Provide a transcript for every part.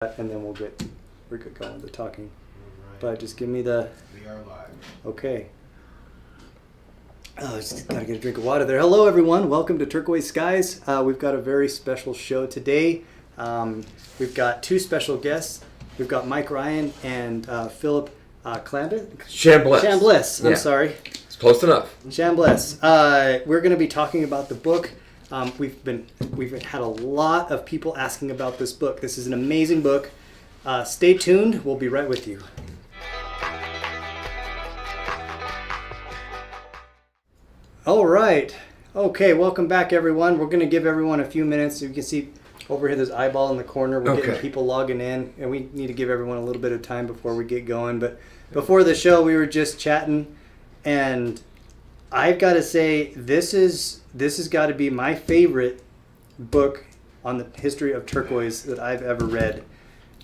And then we're good going with the talking. Right. But just give me the. We are live. Okay. Oh, just gotta get a drink of water there. Hello, everyone. Welcome to Turquoise Skies. We've got a very special show today. We've got two special guests. We've got Mike Ryan and Philip Chambless. Chambless. I'm Yeah. sorry. It's close enough. Chambless. We're going to be talking about the book. We've had a lot of people asking about this book. This is an amazing book. Stay tuned. We'll be right with you. All right. Okay, welcome back, everyone. We're going to give everyone a few minutes. You can see over here, there's eyeball in the corner. We're getting people logging in, and we need to give everyone a little bit of time before we get going. But before the show, we were just chatting, and I've got to say, this has got to be my favorite book on the history of turquoise that I've ever read.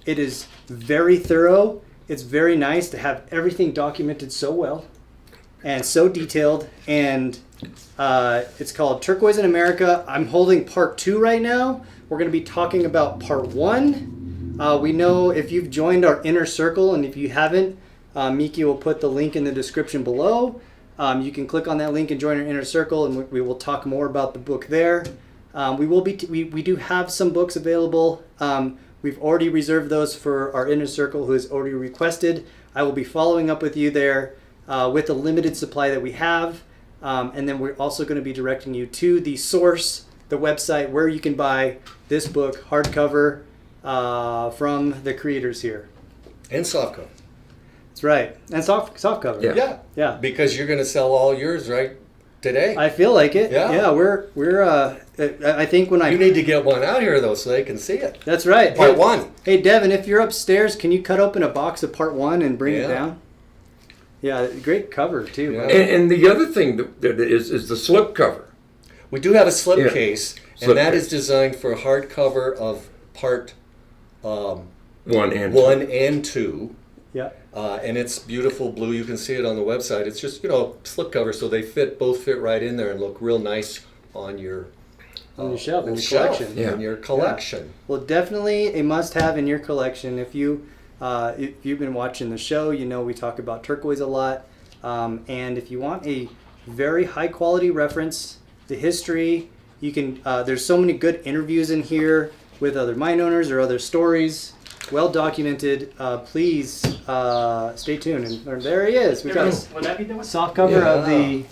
It is very thorough. It's very nice to have everything documented so well and so detailed. And it's called Turquoise in America. I'm holding part 2 right now. We're going to be talking about part 1. We know if you've joined our inner circle, and if you haven't, Miki will put the link in the description below. You can click on that link and join our inner circle, and we will talk more about the book there. We do have some books available. We've already reserved those for our inner circle who has already requested. I will be following up with you there with the limited supply that we have. And then we're also going to be directing you to the source, the website where you can buy this book, hardcover, from the creators here. And softcover. That's right. And soft cover. Yeah. Because you're going to sell all yours right today. I feel like it. Yeah. We're I think when You need to get one out here though so they can see it. That's right. Part 1. Hey Devin, if you're upstairs, can you cut open a box of part 1 and bring it down? Yeah, great cover too. Yeah. And the other thing that is the slip cover. We do have a slip case, and that case. is designed for hardcover of part 1 and 2. Yeah. And it's beautiful blue. You can see it on the website. It's just, slip cover, so they both fit right in there and look real nice on your shelf, in your collection. In your collection. Yeah. Well, definitely a must-have in your collection. If you've been watching the show, you know we talk about turquoise a lot. And if you want a very high-quality reference, the history, you can. There's so many good interviews in here with other mine owners or other stories. Well documented. Please stay tuned. And there he is. We got a soft cover of the.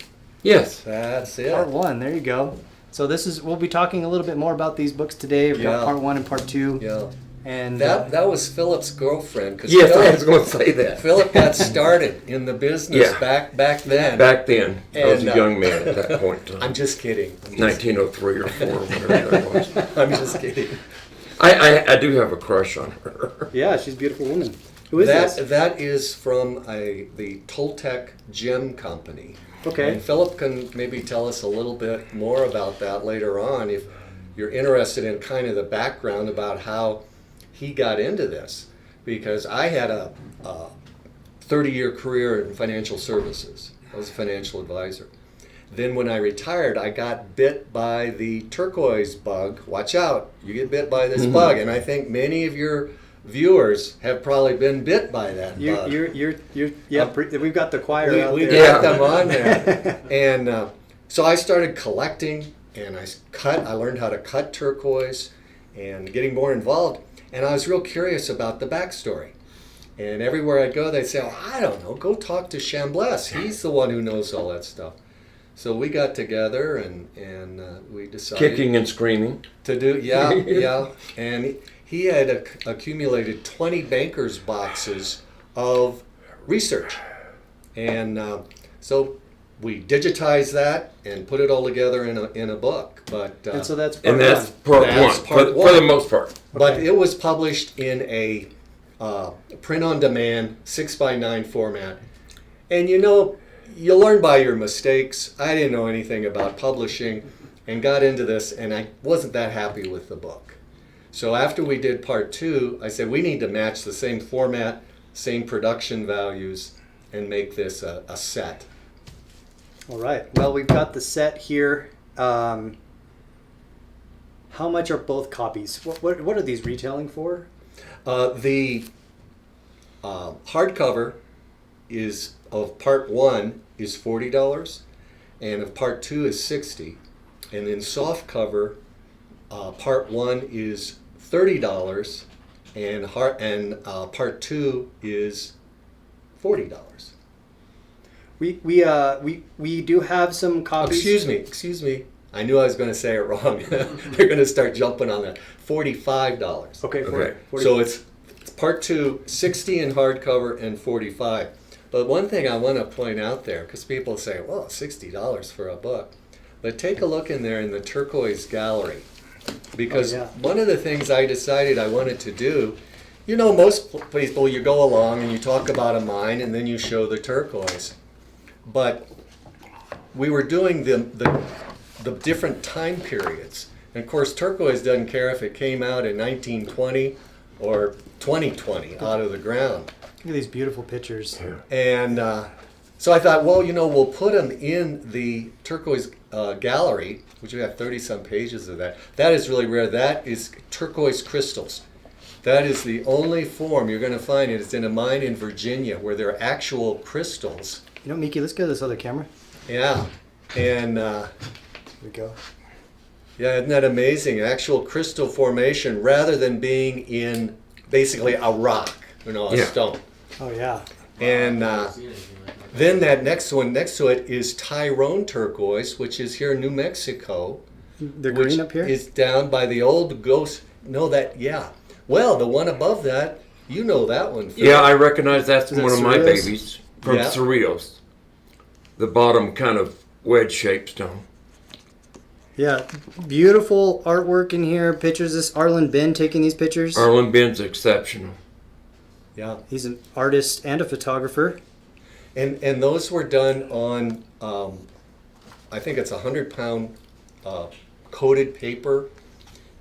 Yes, that's it. Part 1. There you go. So we'll be talking a little bit more about these books today. We've got part 1 and part 2. Yeah. And that was Philip's girlfriend. Yes, I was going to say that. Philip got started in the business back then. Back then, I was a young man at that point in time. I'm just kidding. 1903 or 4 or whatever that was. I'm just kidding. I do have a crush on her. Yeah, she's a beautiful woman. Who is this? That is from the Toltec Gem Company. Okay. And Philip can maybe tell us a little bit more about that later on if you're interested in kind of the background about how he got into this. Because I had a 30-year career in financial services. I was a financial advisor. Then when I retired, I got bit by the turquoise bug. Watch out, you get bit by this bug. And I think many of your viewers have probably been bit by that bug. We've got the choir out we there. got them on there. And so I started collecting, and I learned how to cut turquoise and getting more involved. And I was real curious about the backstory. And everywhere I'd go, they'd say, oh, I don't know, go talk to Chambless. He's the one who knows all that stuff. So we got together and we decided Kicking and screaming. to do, yeah. And he had accumulated 20 banker's boxes of research. And so we digitized that and put it all together in a book. But and so that's part 1. That's part For the most part. But it was published in a print-on-demand 6x9 format. And you learn by your mistakes. I didn't know anything about publishing and got into this, and I wasn't that happy with the book. So after we did part 2, I said we need to match the same format, same production values, and make this a set. All right. Well, we've got the set here. How much are both copies? What are these retailing for? The hardcover is of part 1 is $40, and of part 2 is $60, and then soft cover, part 1 is $30, and part 2 is $40. We do have some copies. Excuse me. I knew I was going to say it wrong. They're going to start jumping on that. $45. Okay. Okay. 40. So it's part 2, 60 in hardcover and 45. But one thing I want to point out there, because people say, well, $60 for a book. But take a look in there in the Turquoise Gallery. Because one of the things I decided I wanted to do, you know, most people, you go along and you talk about a mine and then you show the turquoise. But we were doing the different time periods. And of course, turquoise doesn't care if it came out in 1920 or 2020 out of the ground. Look at these beautiful pictures. And so I thought, well, you know, we'll put them in the Turquoise Gallery, which we have 30-some pages of that. That is really rare. That is turquoise crystals. That is the only form you're going to find it. It's in a mine in Virginia where there are actual crystals. You know, Miki, let's go to this other camera. Yeah. And Here we go. yeah, isn't that amazing? Actual crystal formation rather than being in basically a rock, you know, a stone. Oh, yeah. And then that next one next to it is Tyrone turquoise, which is here in New Mexico. The which green up here? is down by the old ghost. No, that, yeah. Well, the one above that, you know that one. Phil. Yeah, I recognize that's Is it one of my Cerritos? babies from Yeah. Cerritos. The bottom kind of wedge-shaped stone. Yeah. Beautiful artwork in here. Pictures. This Arlen Ben taking these pictures. Arlen Ben's exceptional. Yeah. He's an artist and a photographer. And those were done on, I think it's 100-pound coated paper,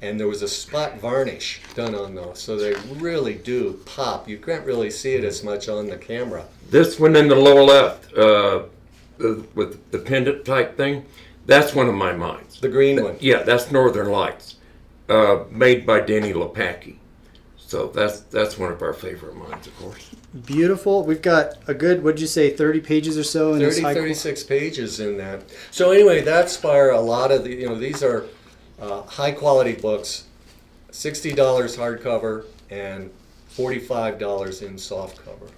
and there was a spot varnish done on those, so they really do pop. You can't really see it as much on the camera. This one in the lower left, with the pendant type thing, that's one of my mines. The green one. Yeah, that's Northern Lights, made by Denny Lepacki. So that's one of our favorite mines, of course. Beautiful. We've got a good, what'd you say, 30 pages or so in this 36 pages in that. So anyway, that's for a lot of the, you know, these are high quality books, $60 hardcover and $45 in softcover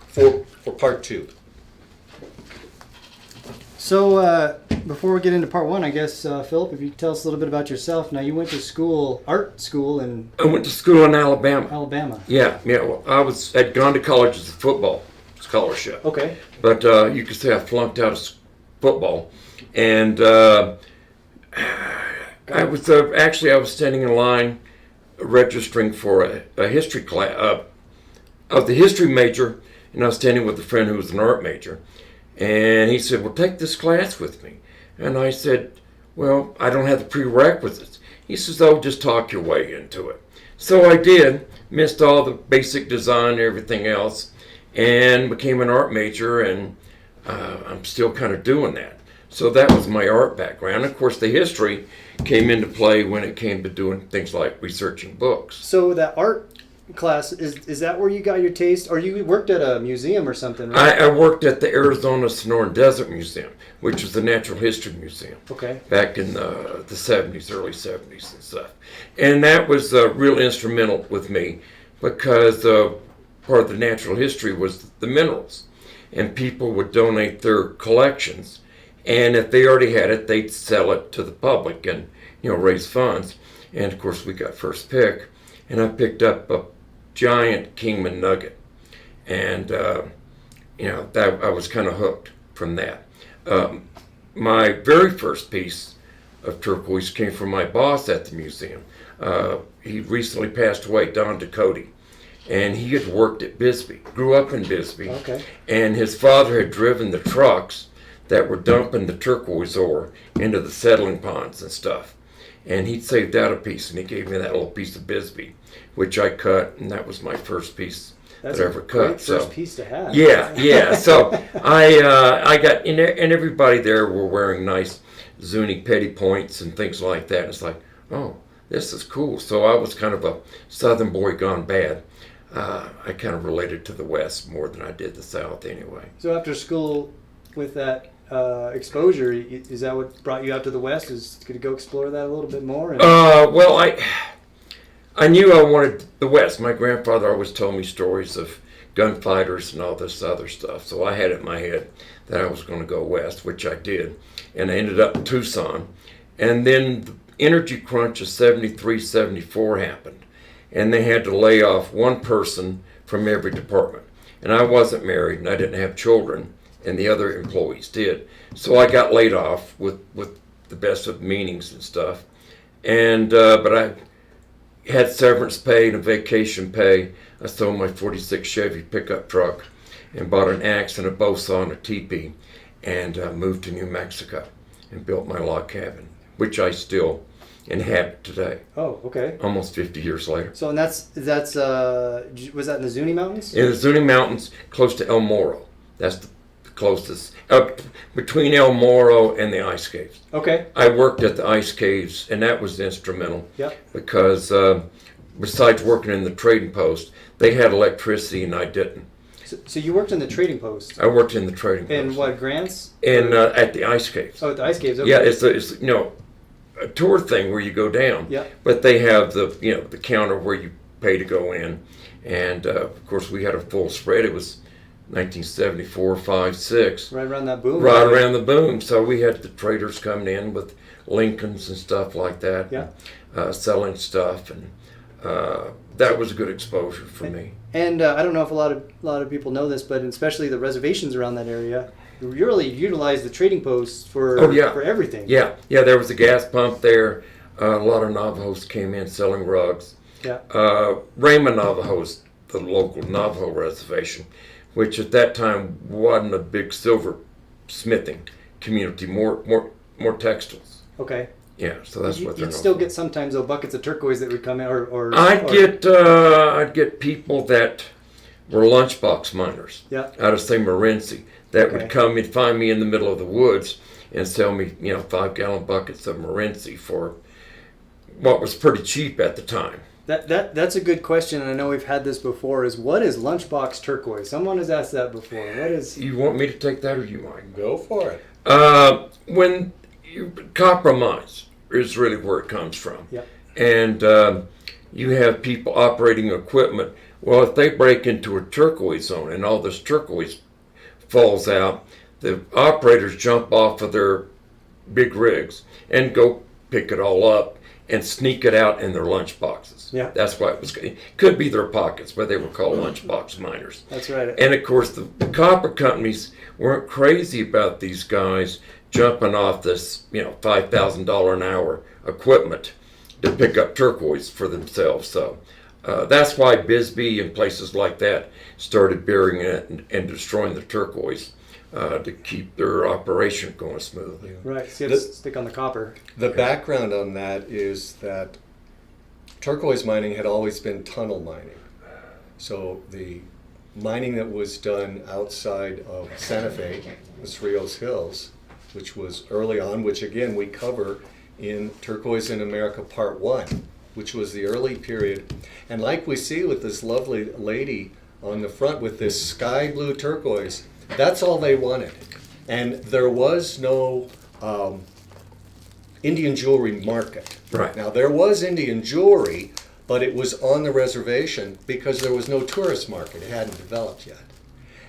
for part 2. So before we get into part 1, I guess, Philip, if you could tell us a little bit about yourself. Now, you went to school, art school in I went to school in Alabama. Alabama. Yeah. Well, had gone to college as a football scholarship. Okay. But you could say I flunked out of football. And I was standing in line registering for a history class. I was the history major, and I was standing with a friend who was an art major. And he said, well, take this class with me. And I said, well, I don't have the prerequisites. He says, oh, just talk your way into it. So I did, missed all the basic design and everything else, and became an art major, and I'm still kind of doing that. So that was my art background. Of course, the history came into play when it came to doing things like researching books. So that art class, is that where you got your taste? Or you worked at a museum or something, right? I worked at the Arizona Sonoran Desert Museum, which was the natural history museum. Okay. Back in the 70s, early 70s and stuff. And that was real instrumental with me because part of the natural history was the minerals. And people would donate their collections. And if they already had it, they'd sell it to the public and, raise funds. And of course, we got first pick. And I picked up a giant Kingman nugget. And, I was kind of hooked from that. My very first piece of turquoise came from my boss at the museum. He recently passed away, Don Ducote. And he had worked at Bisbee, grew up in Bisbee. Okay. And his father had driven the trucks that were dumping the turquoise ore into the settling ponds and stuff. And he'd saved out a piece, and he gave me that little piece of Bisbee, which I cut, and that was my first piece That's that I ever a cut. great first piece to have. Yeah. So I got in there, and everybody there were wearing nice Zuni petty points and things like that. It's like, oh, this is cool. So I was kind of a Southern boy gone bad. I kind of related to the West more than I did the South anyway. So after school, with that exposure, is that what brought you out to the West? Is to go explore that a little bit more? Well, I knew I wanted the West. My grandfather always told me stories of gunfighters and all this other stuff. So I had it in my head that I was going to go west, which I did. And I ended up in Tucson. And then the energy crunch of 73, 74 happened. And they had to lay off one person from every department. And I wasn't married and I didn't have children, and the other employees did. So I got laid off with the best of meanings and stuff. And but I had severance pay and a vacation pay. I sold my 46 Chevy pickup truck and bought an axe and a bow saw and a teepee, and moved to New Mexico and built my log cabin, which I still inhabit today. Oh, okay. Almost 50 years later. So, and that's was that in the Zuni Mountains? In the Zuni Mountains, close to El Morro. That's the closest, up between El Morro and the ice caves. Okay. I worked at the ice caves, and that was instrumental. Yep. Because besides working in the trading post, they had electricity and I didn't. So you worked in the trading post? I worked in the trading post. And what, grants? And at the ice caves. Oh, at the ice caves. Okay. Yeah, it's a tour thing where you go down. Yeah. But they have the counter where you pay to go in, and of course we had a full spread. It was 1974, 5, 6. Right around that boom. Right around the boom. So we had the traders coming in with Lincolns and stuff like that. Yeah. Selling stuff, and that was a good exposure for me. And I don't know if a lot of people know this, but especially the reservations around that area, you really utilize the trading posts for everything. Yeah, there was a gas pump there. A lot of Navajos came in selling rugs. Yeah. Raymond Navajos, the local Navajo reservation, which at that time wasn't a big silver smithing community, more textiles. Okay. Yeah, so that's what they're You'd known still for. get sometimes buckets of turquoise that would come in, or I'd get people that were lunchbox miners. Yeah. Out of say Morenci that Okay. would come and find me in the middle of the woods and sell me 5-gallon buckets of Morenci for what was pretty cheap at the time. That's a good question, and I know we've had this before. Is what is lunchbox turquoise? Someone has asked that before. What is? You want me to take that, or you might Go for it. when copper mines is really where it comes from. Yep. And you have people operating equipment. Well, if they break into a turquoise zone and all this turquoise falls out, the operators jump off of their big rigs and go pick it all up and sneak it out in their lunch boxes. Yeah. That's why it could be their pockets, but they were called lunchbox miners. That's right. And of course, the copper companies weren't crazy about these guys jumping off this, $5,000 an hour equipment to pick up turquoise for themselves. So that's why Bisbee and places like that started burying it and destroying the turquoise to keep their operation going smoothly. Right. So you have to stick on the copper. The background on that is that turquoise mining had always been tunnel mining. So the mining that was done outside of Santa Fe, the Cerrillos Hills, which was early on, which again we cover in Turquoise in America Part 1, which was the early period. And like we see with this lovely lady on the front with this sky blue turquoise, that's all they wanted. And there was no Indian jewelry market. Right. Now there was Indian jewelry, but it was on the reservation because there was no tourist market. It hadn't developed yet.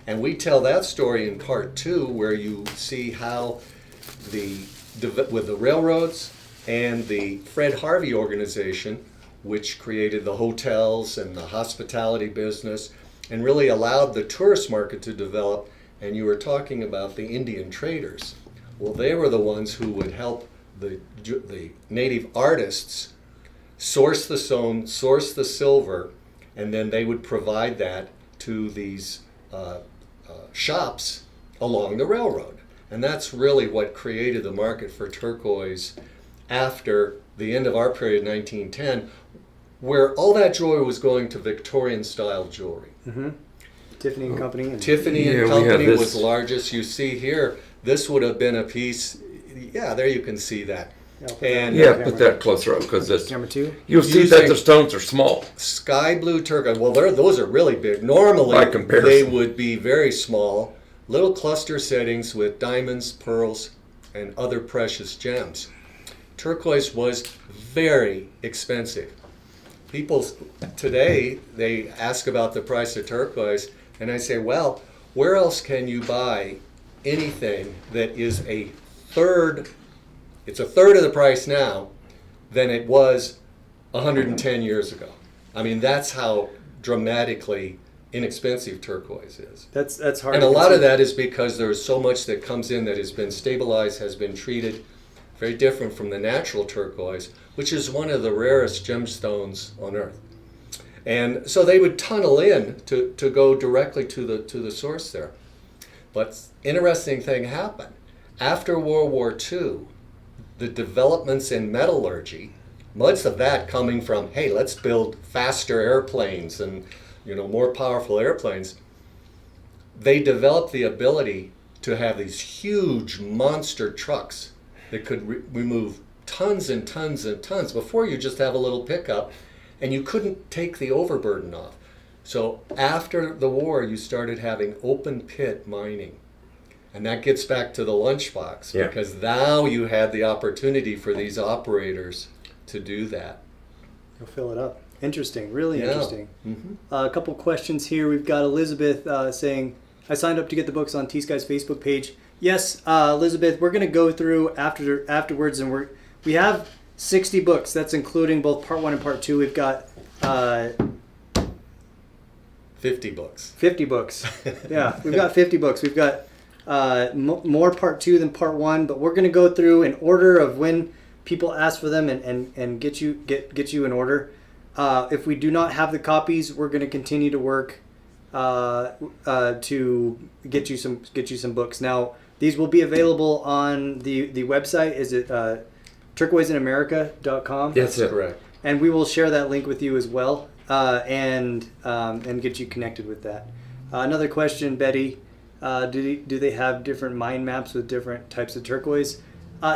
And we tell that story in Part 2, where you see how with the railroads and the Fred Harvey organization, which created the hotels and the hospitality business and really allowed the tourist market to develop. And you were talking about the Indian traders. Well, they were the ones who would help the native artists source the stone, source the silver, and then they would provide that to these shops along the railroad. And that's really what created the market for turquoise after the end of our period, 1910, where all that jewelry was going to Victorian-style jewelry. Mm-hmm. Tiffany and Company. And Tiffany and Company was largest. You see here, this would have been a piece. Yeah, there you can see that. Yeah, I'll put that on And the Yeah, camera. put that closer up because Camera 2. you'll see that the stones are small. Sky blue turquoise. Well, those are really big. Normally, By comparison. they would be very small, little cluster settings with diamonds, pearls, and other precious gems. Turquoise was very expensive. People today, they ask about the price of turquoise, and I say, well, where else can you buy anything that is it's a third of the price now than it was 110 years ago. I mean, that's how dramatically inexpensive turquoise is. That's hard. And to a lot of conceive. that is because there's so much that comes in that has been stabilized, has been treated, very different from the natural turquoise, which is one of the rarest gemstones on earth. And so they would tunnel in to go directly to the source there. But interesting thing happened. After World War II, the developments in metallurgy, much of that coming from, hey, let's build faster airplanes and more powerful airplanes, they developed the ability to have these huge monster trucks that could remove tons and tons and tons. Before, you just have a little pickup and you couldn't take the overburden off. So after the war, you started having open pit mining. And that gets back to the Lunchbox, Yeah. because now you had the opportunity for these operators to do that. You'll fill it up. Interesting. Really Yeah. interesting. Mhm. A couple questions here. We've got Elizabeth saying, I signed up to get the books on T.Skies Facebook page. Yes, Elizabeth, we're going to go through afterwards, and we have 60 books. That's including both part 1 and part 2. We've got 50 books. 50 books. Yeah, we've got 50 books. We've got more part 2 than part 1, but we're going to go through in order of when people ask for them and get you in order. If we do not have the copies, we're going to continue to work to get you some books. Now, these will be available on the website. Is it turquoiseinamerica.com? That's it. Correct. And we will share that link with you as well, and get you connected with that. Another question, Betty. Do they have different mind maps with different types of turquoise?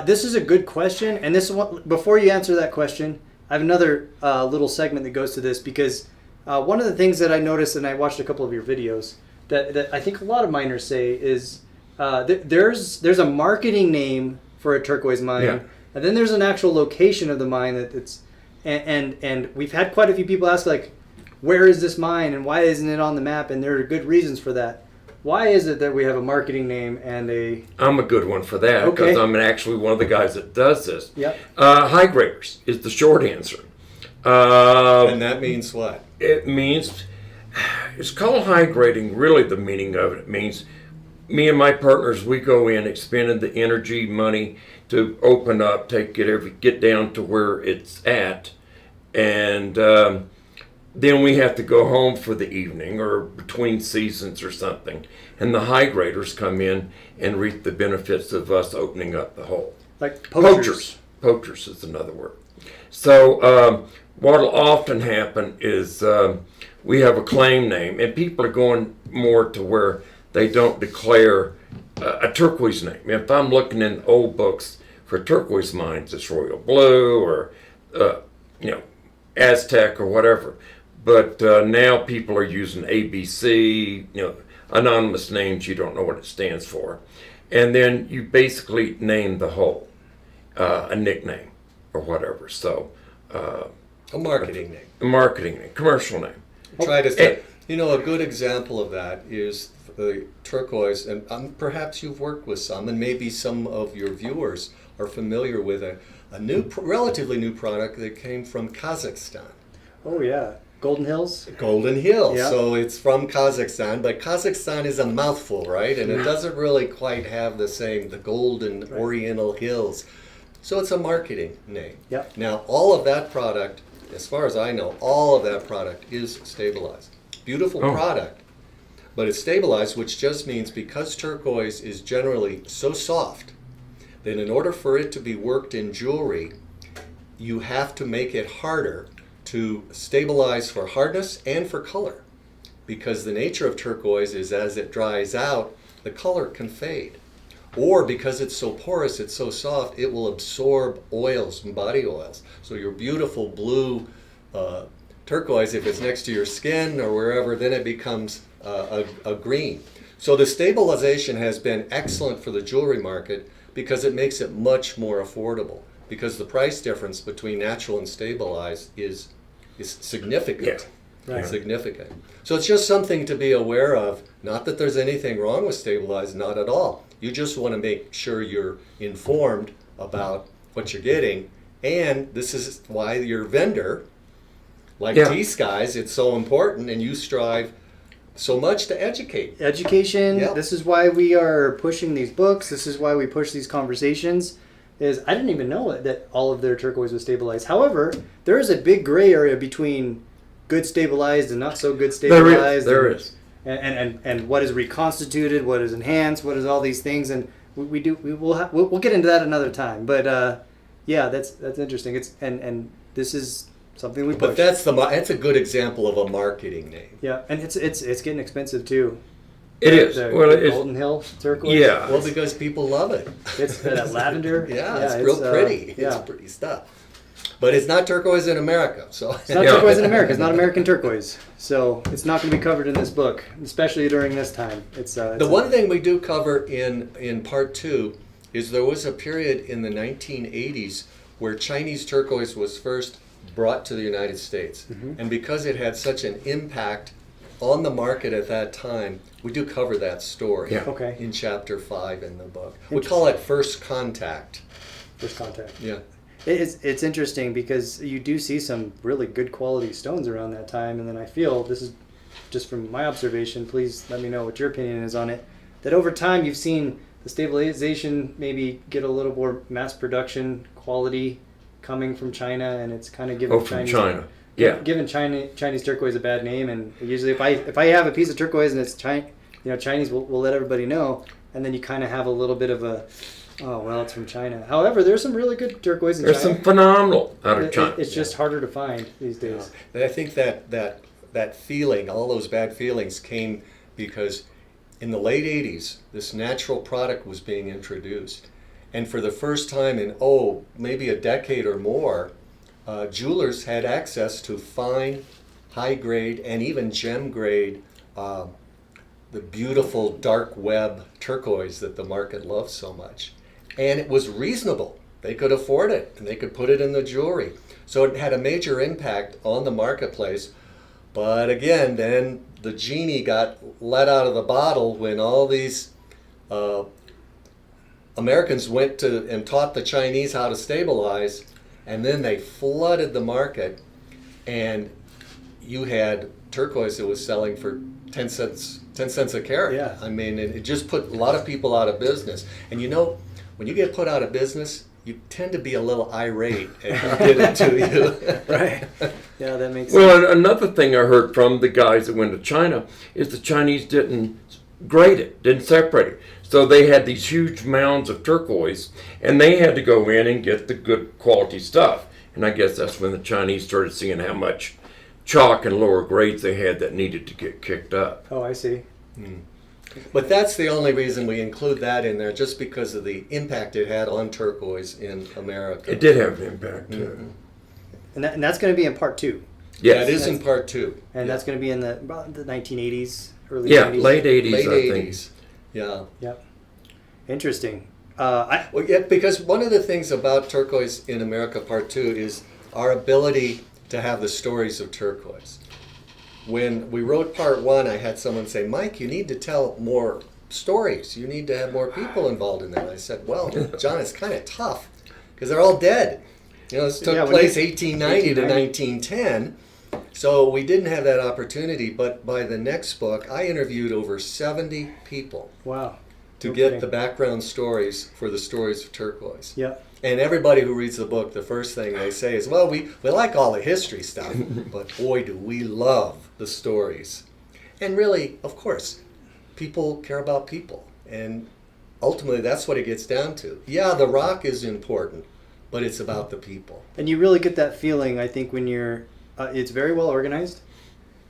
This is a good question, and this one, before you answer that question, I have another little segment that goes to this, because one of the things that I noticed, and I watched a couple of your videos, that I think a lot of miners say is there's a marketing name for a turquoise mine, Yeah. and then there's an actual location of the mine that's and we've had quite a few people ask, like, where is this mine and why isn't it on the map? And there are good reasons for that. Why is it that we have a marketing name and a... I'm a good one for that because Okay. I'm actually one of the guys that does this. Yep. High graders is the short answer. And that means what? It means, it's called high grading. Really, the meaning of it means me and my partners, we go in expending the energy, money to open up, get down to where it's at, and then we have to go home for the evening or between seasons or something. And the high graders come in and reap the benefits of us opening up the hole. Like poachers. Poachers is another word. So what will often happen is we have a claim name, and people are going more to where they don't declare a turquoise name. If I'm looking in old books for turquoise mines, it's Royal Blue or Aztec or whatever. But now people are using ABC, anonymous names, you don't know what it stands for. And then you basically name the hole, a nickname or whatever. So, A marketing name. a marketing name, commercial name. Try to say, a good example of that is the turquoise, and perhaps you've worked with some, and maybe some of your viewers are familiar with a relatively new product that came from Kazakhstan. Oh, yeah. Golden Hills? Golden Hills. Yeah. So it's from Kazakhstan, but Kazakhstan is a mouthful, right? And it doesn't really quite have the golden Oriental Hills. So it's a marketing name. Yep. Now, all of that product, as far as I know, all of that product is stabilized. Beautiful product, but it's stabilized, which just means because turquoise is generally so soft, that in order for it to be worked in jewelry, you have to make it harder to stabilize for hardness and for color, because the nature of turquoise is as it dries out, the color can fade. Or because it's so porous, it's so soft, it will absorb oils and body oils. So your beautiful blue turquoise, if it's next to your skin or wherever, then it becomes a green. So the stabilization has been excellent for the jewelry market because it makes it much more affordable. Because the price difference between natural and stabilized is significant. Yeah. Right. Significant. So it's just something to be aware of. Not that there's anything wrong with stabilized, not at all. You just want to make sure you're informed about what you're getting. And this is why your vendor, like T.Skies, it's so important, and you strive so much to educate. Education. Yep. This is why we are pushing these books. This is why we push these conversations. Is I didn't even know that all of their turquoise was stabilized. However, there is a big gray area between good stabilized and not so good stabilized. There is. And what is reconstituted, what is enhanced, what is all these things, and we'll get into that another time. But yeah, that's interesting. It's and this is something we push. But that's a good example of a marketing name. Yeah, and it's getting expensive too. It is. Well, the it's Golden Hill turquoise. yeah. Well, because people love it. It's that lavender. Yeah, it's real pretty. Yeah. It's pretty stuff. But it's not turquoise in America, so It's not turquoise in America. It's not American turquoise, so it's not going to be covered in this book, especially during this time. It's the one thing we do cover in part 2 is there was a period in the 1980s where Chinese turquoise was first brought to the United States, and because it had such an impact on the market at that time, we do cover that story in chapter 5 in the book. We call it First Contact. First contact. Yeah. It's interesting because you do see some really good quality stones around that time, and then I feel, this is just from my observation, please let me know what your opinion is on it, that over time you've seen the stabilization maybe get a little more mass production quality coming from China, and it's kind of given Chinese turquoise a bad name. And usually if I have a piece of turquoise and it's Chinese, we'll let everybody know, and then you kind of have a little bit of a, oh, well, it's from China. However, there's some really good turquoise in China. There's some phenomenal out of China. It's just harder to find these days. And I think that feeling, all those bad feelings came because in the late 80s, this natural product was being introduced. And for the first time in, maybe a decade or more, jewelers had access to fine, high-grade, and even gem-grade the beautiful dark web turquoise that the market loves so much. And it was reasonable. They could afford it, and they could put it in the jewelry. So it had a major impact on the marketplace. But again, then the genie got let out of the bottle when all these Americans went to and taught the Chinese how to stabilize, and then they flooded the market, and you had turquoise that was selling for 10 cents a carat. Yeah. I mean, it just put a lot of people out of business. And when you get put out of business, you tend to be a little irate and who did it to you. Right. Yeah, that makes sense. Well, another thing I heard from the guys that went to China is the Chinese didn't grade it, didn't separate it. So they had these huge mounds of turquoise, and they had to go in and get the good quality stuff. And I guess that's when the Chinese started seeing how much chalk and lower grades they had that needed to get kicked up. Oh, I see. But that's the only reason we include that in there, just because of the impact it had on turquoise in America. It did have an impact, too. And that's going to be in part 2. Yeah, it is in part 2. And that's going to be in the 1980s, early 90s. Late 80s, Late I think. 80s. Yeah. Yep. Interesting. Because one of the things about Turquoise in America Part 2 is our ability to have the stories of turquoise. When we wrote Part 1, I had someone say, Mike, you need to tell more stories. You need to have more people involved in that. And I said, well, John, it's kind of tough because they're all dead. This took place 1890 to 1910. So we didn't have that opportunity, but by the next book, I interviewed over 70 people. Wow. To get the background stories for the stories of turquoise. Yep. And everybody who reads the book, the first thing they say is, well, we like all the history stuff, but boy, do we love the stories. And really, of course, people care about people. And ultimately, that's what it gets down to. Yeah, the rock is important, but it's about the people. And you really get that feeling, I think, when you're, it's very well organized.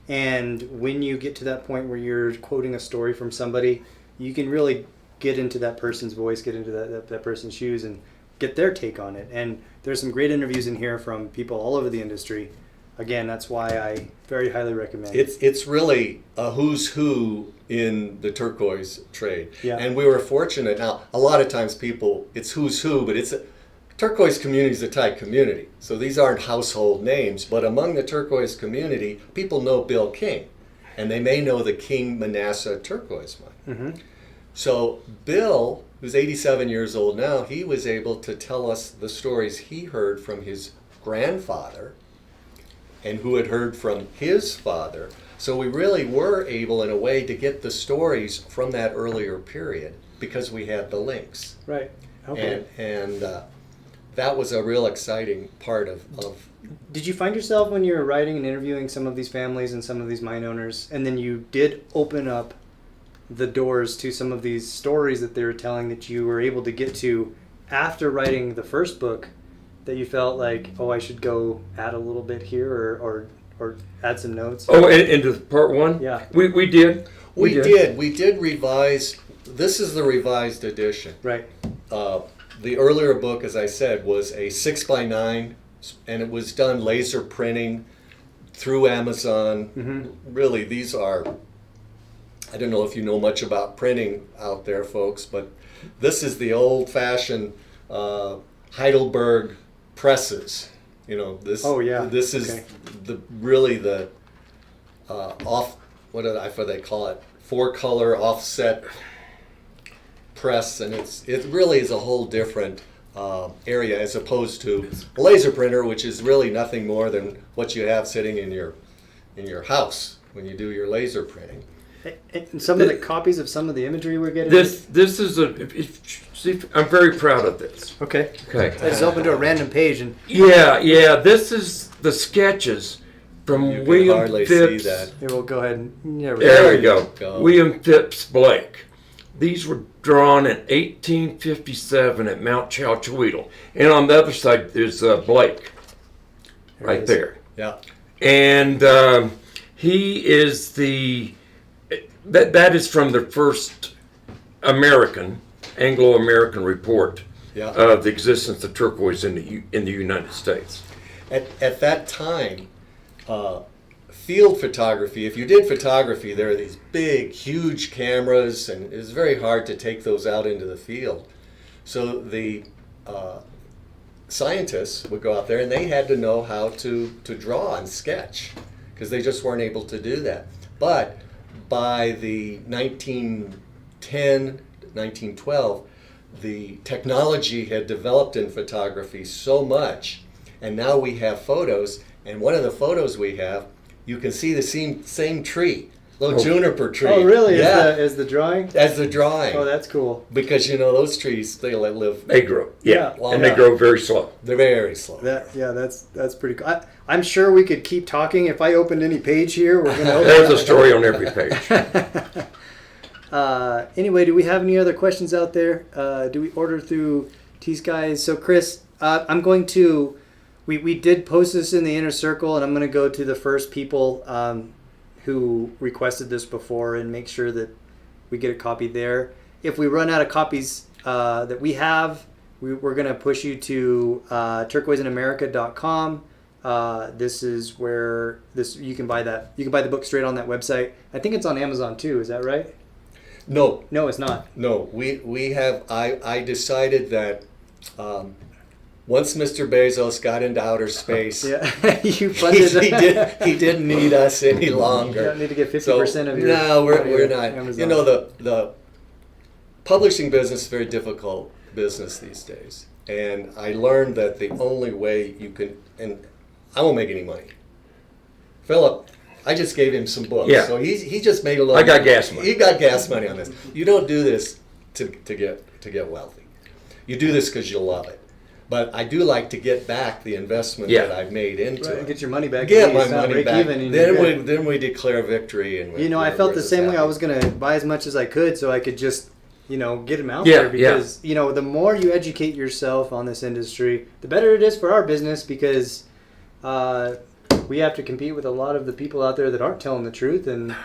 And when you get to that point where you're quoting a story from somebody, you can really get into that person's voice, get into that person's shoes, and get their take on it. And there's some great interviews in here from people all over the industry. Again, that's why I very highly recommend it. It's really a who's who in the turquoise trade. Yeah. And we were fortunate. Now, a lot of times it's who's who, but turquoise community is a tight community. So these aren't household names, but among the turquoise community, people know Bill King, and they may know the King Manasseh turquoise mine. Mm-hmm. So Bill, who's 87 years old now, he was able to tell us the stories he heard from his grandfather and who had heard from his father. So we really were able, in a way, to get the stories from that earlier period because we had the links. Right. Okay. And that was a real exciting part of. Did you find yourself when you were writing and interviewing some of these families and some of these mine owners, and then you did open up the doors to some of these stories that they were telling that you were able to get to after writing the first book, that you felt like, oh, I should go add a little bit here or add some notes? Oh, into part one? Yeah. We did. We did revise. This is the revised edition. Right. The earlier book, as I said, was a 6x9, and it was done laser printing through Amazon. Mm-hmm. Really, these are, I don't know if you know much about printing out there, folks, but this is the old-fashioned Heidelberg presses. You know, this. Oh, yeah. This is Okay. the what do they call it? 4-color offset press, and it really is a whole different area as opposed to a laser printer, which is really nothing more than what you have sitting in your house when you do your laser printing. And some of the copies of some of the imagery we're getting. This is I'm very proud of this. Okay. Okay. I just opened to a random page and Yeah. This is the sketches from You can William hardly Phipps. see that. here we'll go ahead and There we go. go. William Phipps Blake. These were drawn in 1857 at Mount Chalchihuitl. And on the other side, there's Blake, right there. Yeah. And he is that is from the first Anglo-American report Yeah. of the existence of turquoise in the United States. At that time, field photography, if you did photography, there are these big, huge cameras, and it was very hard to take those out into the field. So the scientists would go out there, and they had to know how to draw and sketch, because they just weren't able to do that. But by the 1910, 1912, the technology had developed in photography so much, and now we have photos, and one of the photos we have, you can see the same tree, little juniper tree. Oh, really? Yeah. Is the drawing? As the drawing. Oh, that's cool. Because, those trees, they live. They grow. Yeah. Long And they enough. grow very slow. They're very slow. That's pretty cool. I'm sure we could keep talking. If I opened any page here, we're going to open There's a story on every page. Anyway, do we have any other questions out there? Do we order through T.Skies? So, Chris, I'm going to... We did post this in the inner circle, and I'm going to go to the first people who requested this before and make sure that we get a copy there. If we run out of copies that we have, we're going to push you to turquoiseinamerica.com. This is where you can buy that. You can buy the book straight on that website. I think it's on Amazon too. Is that right? No, No, it's not. no. We have. I decided that once Mr. Bezos got into outer space, Yeah, you funded. he didn't need us any longer. You don't need to get 50% of your. No, we're not. Amazon. The publishing business is a very difficult business these days, and I learned that the only way you can, and I won't make any money. Philip, I just gave him some books, Yeah. so he just made a little. I got gas money. He got gas money on this. You don't do this to get wealthy. You do this because you love it. But I do like to get back the investment that I've made into Right, it. get your money back. Get at my least, not money break back. even and you're good. Then we declare victory. And I felt the same way. I was going to buy as much as I could so I could just, get them out there. Because, the more you educate yourself on this industry, the better it is for our business, because we have to compete with a lot of the people out there that aren't telling the truth. And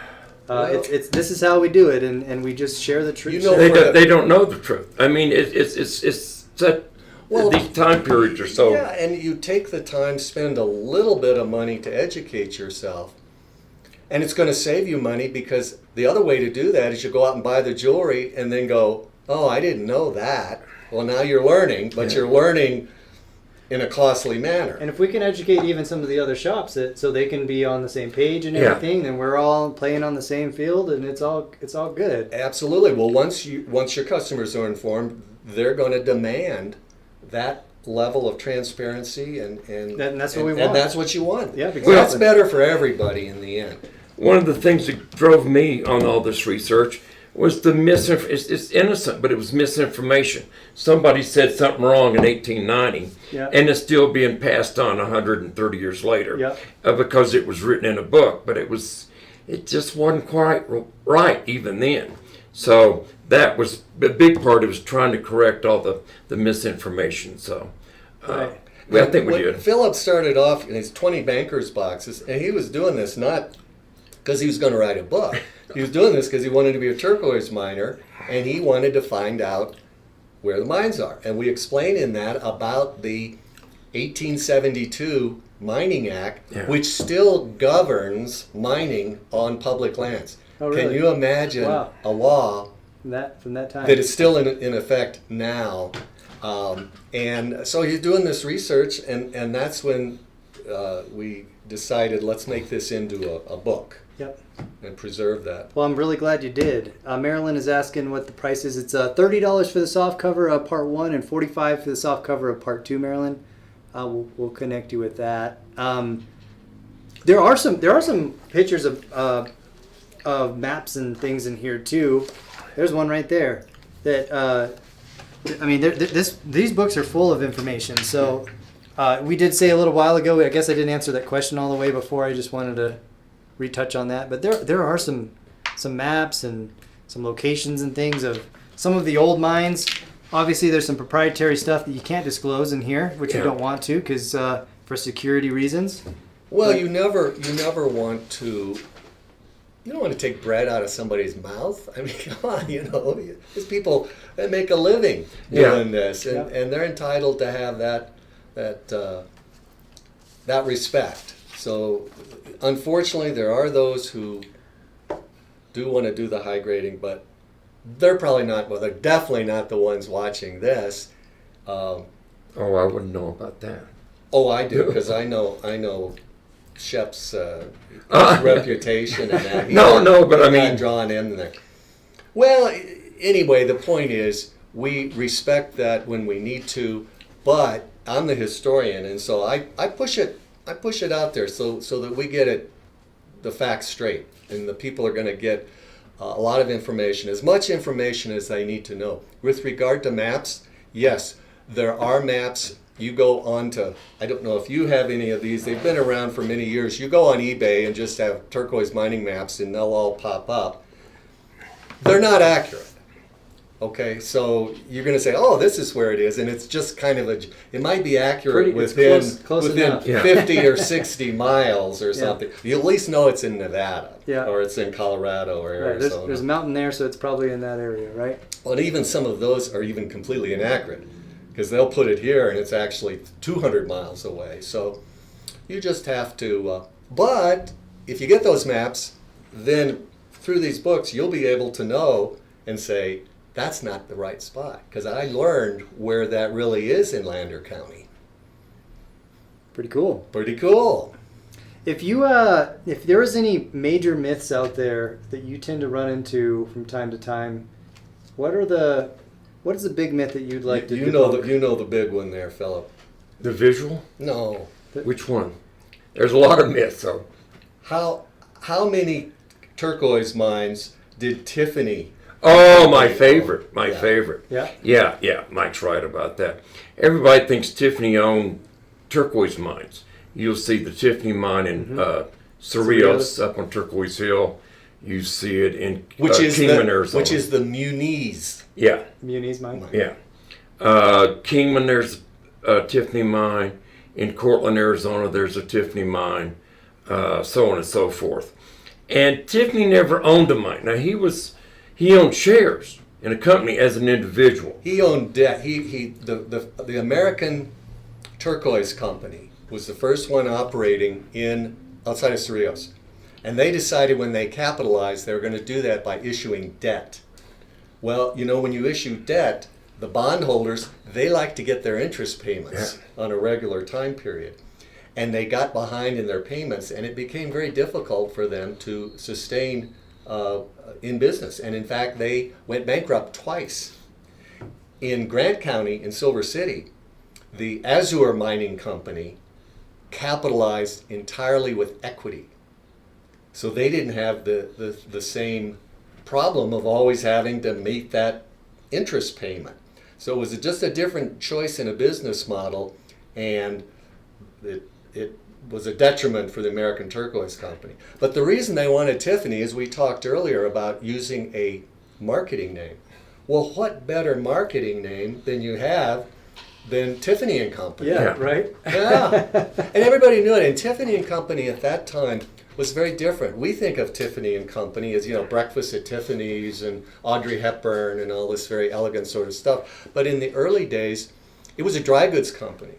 it's this is how we do it, and we just share the truth. You know, they don't know the truth. I mean, it's that these time periods are so. Yeah, and you take the time, spend a little bit of money to educate yourself, and it's going to save you money, because the other way to do that is you go out and buy the jewelry and then go, oh, I didn't know that. Well, now you're learning, but you're learning in a costly manner. And if we can educate even some of the other shops so they can be on the same page and everything, then we're all playing on the same field, and it's all good. Absolutely. Well, once your customers are informed, they're going to demand that level of transparency, and that's what we want. And that's what you want. Yeah, exactly. That's better for everybody in the end. One of the things that drove me on all this research was the misinformation. It's innocent, but it was misinformation. Somebody said something wrong in 1890, and it's still being passed on 130 years later because it was written in a book, but it just wasn't quite right even then. So that was a big part of it, was trying to correct all the misinformation. So I think we did. Philip started off in his 20 bankers boxes, and he was doing this not because he was going to write a book. He was doing this because he wanted to be a turquoise miner, and he wanted to find out where the mines are. And we explain in that about the 1872 Mining Act, which still governs mining on public lands. Oh, really? Can you imagine a law from that time that is still in effect now? And so he's doing this research, and that's when we decided, let's make this into a book. Yep. And preserve that. Well, I'm really glad you did. Marilyn is asking what the price is. It's $30 for the soft cover of part 1 and $45 for the soft cover of part 2, Marilyn. We'll connect you with that. There are some pictures of maps and things in here too. There's one right there. That these books are full of information. So we did say a little while ago. I guess I didn't answer that question all the way before. I just wanted to retouch on that. But there are some maps and some locations and things of some of the old mines. Obviously, there's some proprietary stuff that you can't disclose in here, which you don't want to, because for security reasons. Well, you never want to. You don't want to take bread out of somebody's mouth. I mean, come on, there's people that make a living doing this, and they're entitled to have that respect. So, unfortunately, there are those who do want to do the high grading, but they're probably not. Well, they're definitely not the ones watching this. I wouldn't know about that. Oh, I do, because I know Shep's reputation and that. But I mean, drawn in there. Well, anyway, the point is we respect that when we need to, but I'm the historian, and so I push it out there so that we get the facts straight, and the people are going to get a lot of information, as much information as they need to know. With regard to maps, yes, there are maps. You go on to, I don't know if you have any of these, they've been around for many years. You go on eBay and just have turquoise mining maps and they'll all pop up. They're not accurate. Okay, so you're going to say, oh, this is where it is, and it's just kind of it might be accurate within 50 or 60 miles or something. You at least know it's in Nevada, or it's in Colorado or Arizona. There's a mountain there, so it's probably in that area, right? Well, and even some of those are even completely inaccurate, because they'll put it here and it's actually 200 miles away. So you just have to, but if you get those maps, then through these books, you'll be able to know and say, that's not the right spot, because I learned where that really is in Lander County. Pretty cool. Pretty cool. If there is any major myths out there that you tend to run into from time to time, what is the big myth that you'd like to debunk? You know the big one there, Philip. The visual? No. Which one? There's a lot of myths, though. How many turquoise mines did Tiffany? Oh, my favorite. Favorite. Yeah. Yeah. Mike's right about that. Everybody thinks Tiffany owned turquoise mines. You'll see the Tiffany mine in Cerrillos up on Turquoise Hill. You see it in Kingman, Arizona. Which is the Muniz. Yeah. Muniz mine. Yeah. Kingman, there's a Tiffany mine. In Cortland, Arizona, there's a Tiffany mine. So on and so forth. And Tiffany never owned a mine. Now he owned shares in a company as an individual. He owned debt. The American Turquoise Company was the first one operating outside of Cerrillos. And they decided when they capitalized, they were going to do that by issuing debt. Well, when you issue debt, the bondholders, they like to get their interest payments on a regular time period. And they got behind in their payments, and it became very difficult for them to sustain in business. And in fact, they went bankrupt twice. In Grant County, in Silver City, the Azure Mining Company capitalized entirely with equity. So they didn't have the same problem of always having to meet that interest payment. So it was just a different choice in a business model, and it was a detriment for the American Turquoise Company. But the reason they wanted Tiffany is we talked earlier about using a marketing name. Well, what better marketing name than Tiffany and Company? Yeah, right? Yeah. And everybody knew it. And Tiffany and Company at that time was very different. We think of Tiffany and Company as, Breakfast at Tiffany's and Audrey Hepburn and all this very elegant sort of stuff. But in the early days, it was a dry goods company.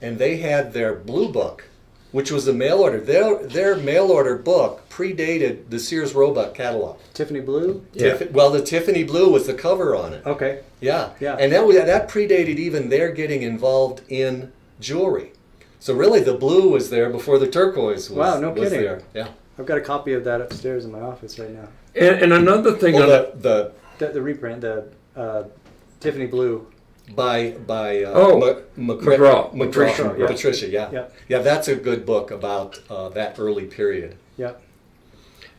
And they had their Blue Book, which was a mail order. Their mail order book predated the Sears Roebuck catalog. Tiffany Blue? Well, the Tiffany Blue was the cover on it. Okay. Yeah. Yeah. And that predated even their getting involved in jewelry. So really the blue was there before the turquoise was, wow, no was kidding. there. Yeah. I've got a copy of that upstairs in my office right now. And another thing, The reprint, the Tiffany Blue. by Patricia, yeah. Patricia, yeah, that's a good book about that early period. Yeah.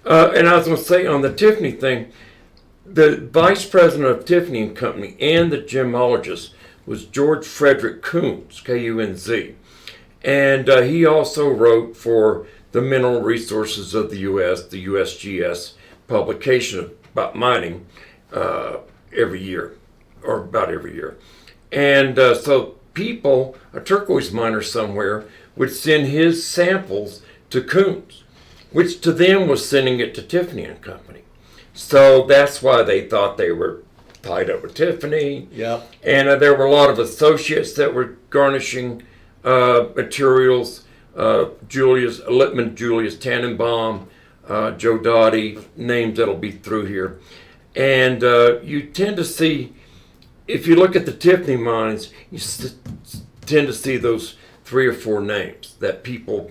and I was going to say on the Tiffany thing, the vice president of Tiffany and Company and the gemologist was George Frederick Kunz, Kunz. And he also wrote for the Mineral Resources of the U.S., the USGS publication about mining every year, or about every year. And so people, a turquoise miner somewhere, would send his samples to Kunz, which to them was sending it to Tiffany and Company. So that's why they thought they were tied up with Tiffany. Yeah. And there were a lot of associates that were garnishing materials. Lippmann, Julius Tannenbaum, Joe Dottie, names that'll be through here. And you tend to see, if you look at the Tiffany mines, you tend to see those 3 or 4 names that people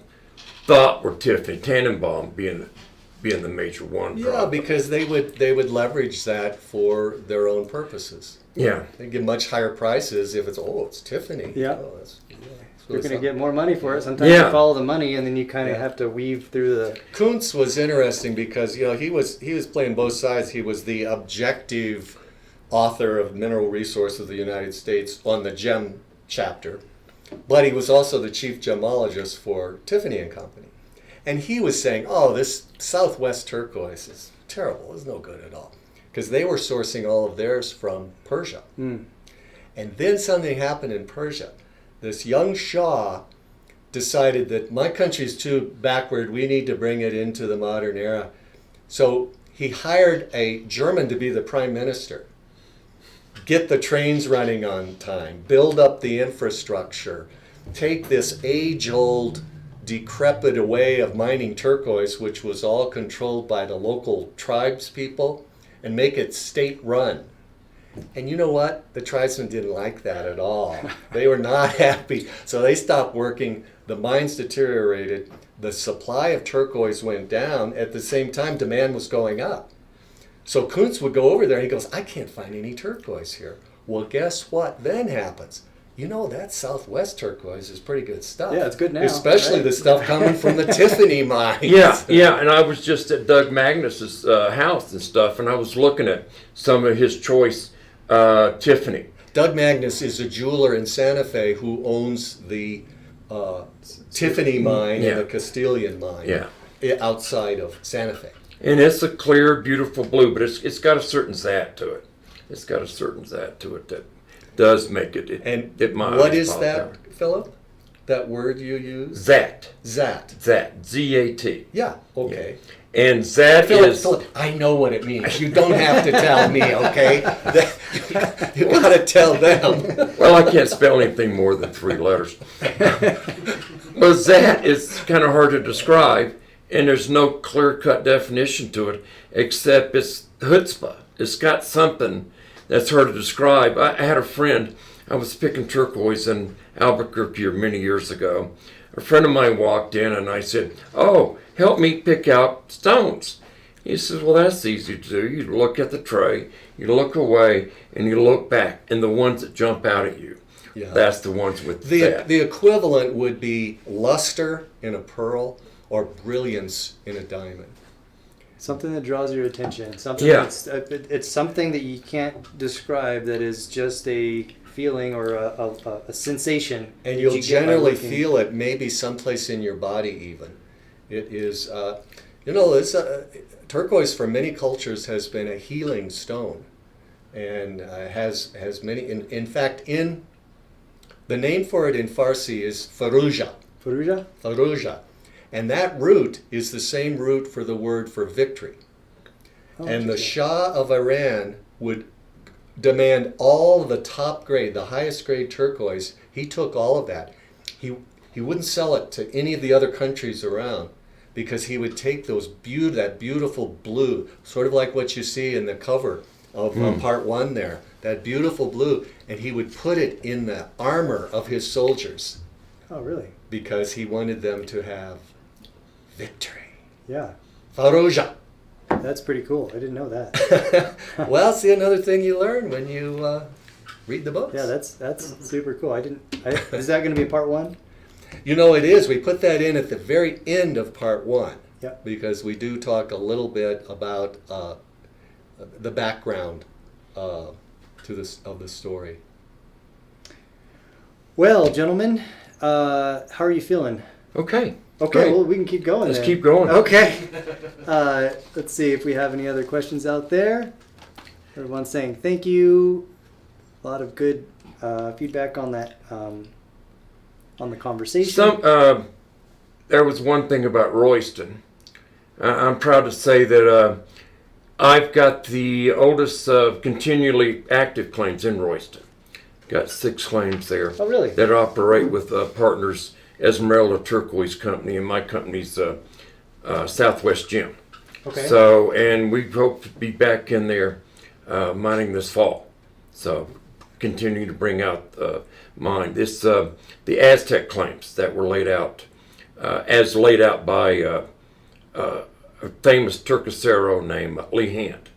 thought were Tiffany. Tannenbaum being the major one. Yeah, probably. because they would leverage that for their own purposes. Yeah. They get much higher prices if it's Tiffany. Yeah. That's You're really going to something. get more money for it. Sometimes you follow the money, and then you kind of have to weave through the. Kunz was interesting because he was playing both sides. He was the objective author of Mineral Resources of the United States on the gem chapter, but he was also the chief gemologist for Tiffany and Company. And he was saying, oh, this Southwest turquoise is terrible. It's no good at all. Because they were sourcing all of theirs from Persia. Mm. And then something happened in Persia. This young Shah decided that my country's too backward. We need to bring it into the modern era. So he hired a German to be the prime minister. Get the trains running on time. Build up the infrastructure. Take this age-old, decrepit way of mining turquoise, which was all controlled by the local tribes people, and make it state-run. And you know what? The tribesmen didn't like that at all. They were not happy. So they stopped working. The mines deteriorated. The supply of turquoise went down. At the same time, demand was going up. So Kunz would go over there and he goes, I can't find any turquoise here. Well, guess what then happens? That Southwest turquoise is pretty good stuff. Yeah, it's good now. Especially right? the stuff coming from the Tiffany mines. Yeah, and I was just at Doug Magnus's house and stuff, and I was looking at some of his choice Tiffany. Doug Magnus is a jeweler in Santa Fe who owns the Tiffany mine and the Castilian mine outside of Santa Fe. And it's a clear, beautiful blue, but it's got a certain zat to it. It's got a certain zat to it that does make it. What is that, Philip? That word you use? Zat. Zat. Zat. Z-A-T. Yeah. Okay. And that Philip, I know what it means. You don't have to tell me, okay? You got to tell them. Well, I can't spell anything more than 3 letters. But that is kind of hard to describe, and there's no clear-cut definition to it, except it's chutzpah. It's got something that's hard to describe. I had a friend, I was picking turquoise in Albuquerque many years ago. A friend of mine walked in and I said, "Oh, help me pick out stones." He says, "Well, that's easy to do. You look at the tray, you look away, and you look back, and the ones that jump out at you, that's the ones with that." The equivalent would be luster in a pearl or brilliance in a diamond. Something that draws your attention. Something that's it's something that you can't describe. That is just a feeling or a sensation. And you'll generally feel it maybe someplace in your body even. It is, turquoise for many cultures has been a healing stone, and has many. In fact, the name for it in Farsi is faruja. Faruja? Faruja. And that root is the same root for the word for victory. And the Shah of Iran would demand all the top grade, the highest grade turquoise. He took all of that. He wouldn't sell it to any of the other countries around, because he would take that beautiful blue, sort of like what you see in the cover of part 1 there, that beautiful blue, and he would put it in the armor of his soldiers. Oh, really? Because he wanted them to have victory. Yeah. Faruja. That's pretty cool. I didn't know that. Well, see, another thing you learn when you read the books. Yeah, that's super cool. Is that going to be part 1? You know, it is. We put that in at the very end of part 1. Yeah. Because we do talk a little bit about the background of the story. Well, gentlemen, how are you feeling? Okay. Okay, Great. well, we can keep going. Let's then. keep going. Okay. Let's see if we have any other questions out there. Everyone's saying thank you. A lot of good feedback on that, on the conversation. There was one thing about Royston. I'm proud to say that I've got the oldest continually active claims in Royston. Got 6 claims there. Oh, really? That operate with partners, Esmeralda Turquoise Company, and my company's Southwest Gem. Okay. So, and we hope to be back in there mining this fall. So, continue to bring out mine. This the Aztec claims that were laid out by a famous Turquoisero named Lee Hand.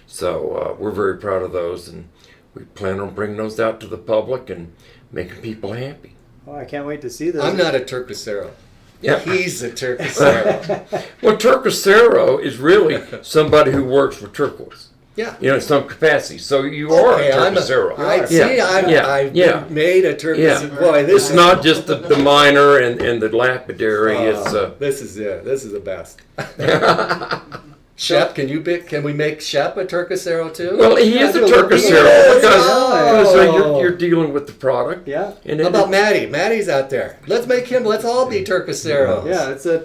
So we're very proud of those, and we plan on bringing those out to the public and making people happy. Oh, I can't wait to see those. I'm not a Turquoisero. Yeah. He's a Turquoisero. Well, Turquoisero is really somebody who works for turquoise. Yeah. You know, in some capacity. So you are a Turquoisero. I've made a turquoise. Yeah. Boy, It's not just the miner and the lapidary. This is it. This is the best. Shep, can we make Shep a Turquoisero too? Well, he is a Turquoisero because you're dealing with the product. Yeah. And how about Maddie? Maddie's out there. Let's all be Turquoiseros. Yeah, it's a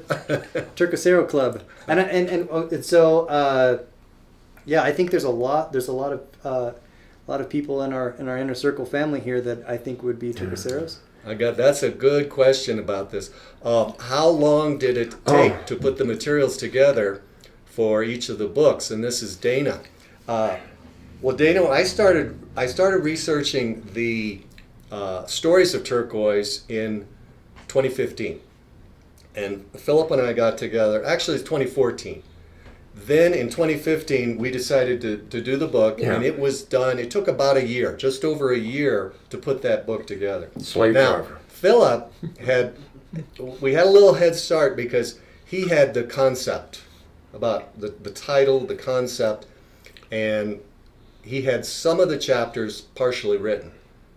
Turquoisero club, and so yeah, I think there's a lot of people in our inner circle family here that I think would be Turquoiseros. That's a good question about this. How long did it take to put the materials together for each of the books? And this is Dana. Well, Dana, I started researching the stories of turquoise in 2015, and Philip and I got together. Actually, it's 2014. Then in 2015, we decided to do the book, and it was done. It took about a year, just over a year, to put that book together. Slave driver. Philip we had a little head start because he had the concept about the title, the concept, and he had some of the chapters partially written.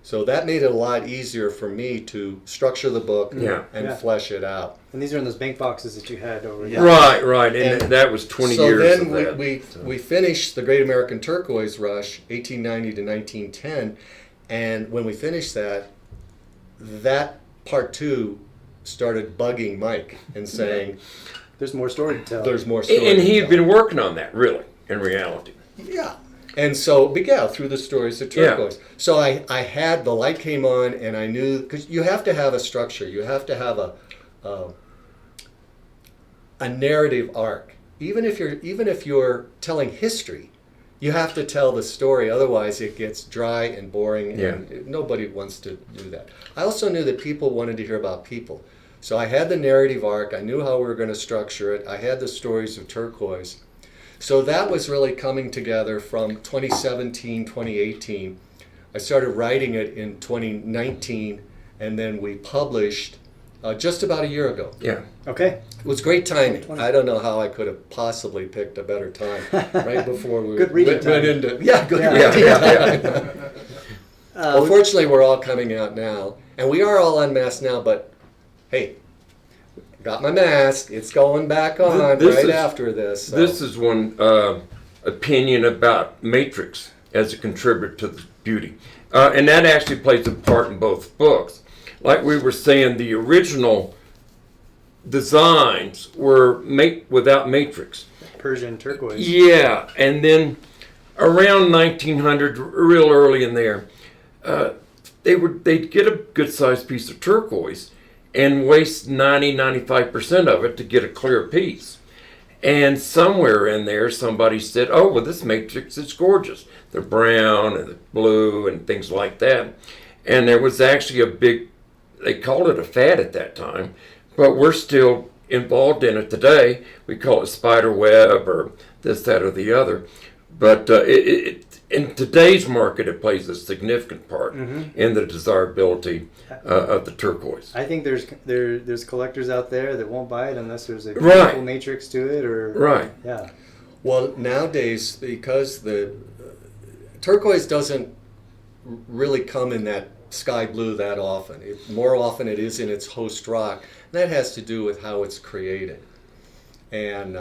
So that made it a lot easier for me to structure the book and flesh it out. And these are in those bank boxes that you had over here. Right. And that was 20 years of that. So then we finished the Great American Turquoise Rush, 1890 to 1910, and when we finished that part 2 started bugging Mike and saying, There's more story to tell. There's more story. And to he had tell. been working on that, really, in reality. Yeah. And so, but yeah, through the stories of Turquoise. Yeah. So I had, the light came on, and I knew, because you have to have a structure. You have to have a narrative arc. Even if you're telling history, you have to tell the story. Otherwise, it gets dry and boring, and nobody wants to do that. I also knew that people wanted to hear about people. So I had the narrative arc. I knew how we were going to structure it. I had the stories of Turquoise. So that was really coming together from 2017, 2018. I started writing it in 2019, and then we published just about a year ago. Yeah. Okay. It was great timing. I don't know how I could have possibly picked a better time right before we good reading went time. into reading time. Well, fortunately, we're all coming out now, and we are all unmasked now. But hey, got my mask. It's going back on after this. So. This is one opinion about Matrix as a contributor to the beauty. And that actually plays a part in both books. Like we were saying, the original designs were without Matrix. Persian turquoise. Yeah, and then around 1900, real early in there, they'd get a good-sized piece of turquoise and waste 90-95% of it to get a clear piece. And somewhere in there, somebody said, oh, well, this matrix is gorgeous. The brown and the blue and things like that. And there was actually they called it a fad at that time, but we're still involved in it today. We call it spider web or this, that, or the other. But in today's market, it plays a significant part in the desirability of the turquoise. I think there's collectors out there that won't buy it unless there's a beautiful matrix to it, or yeah. Well, nowadays, because the turquoise doesn't really come in that sky blue that often. More often, it is in its host rock. And that has to do with how it's created. And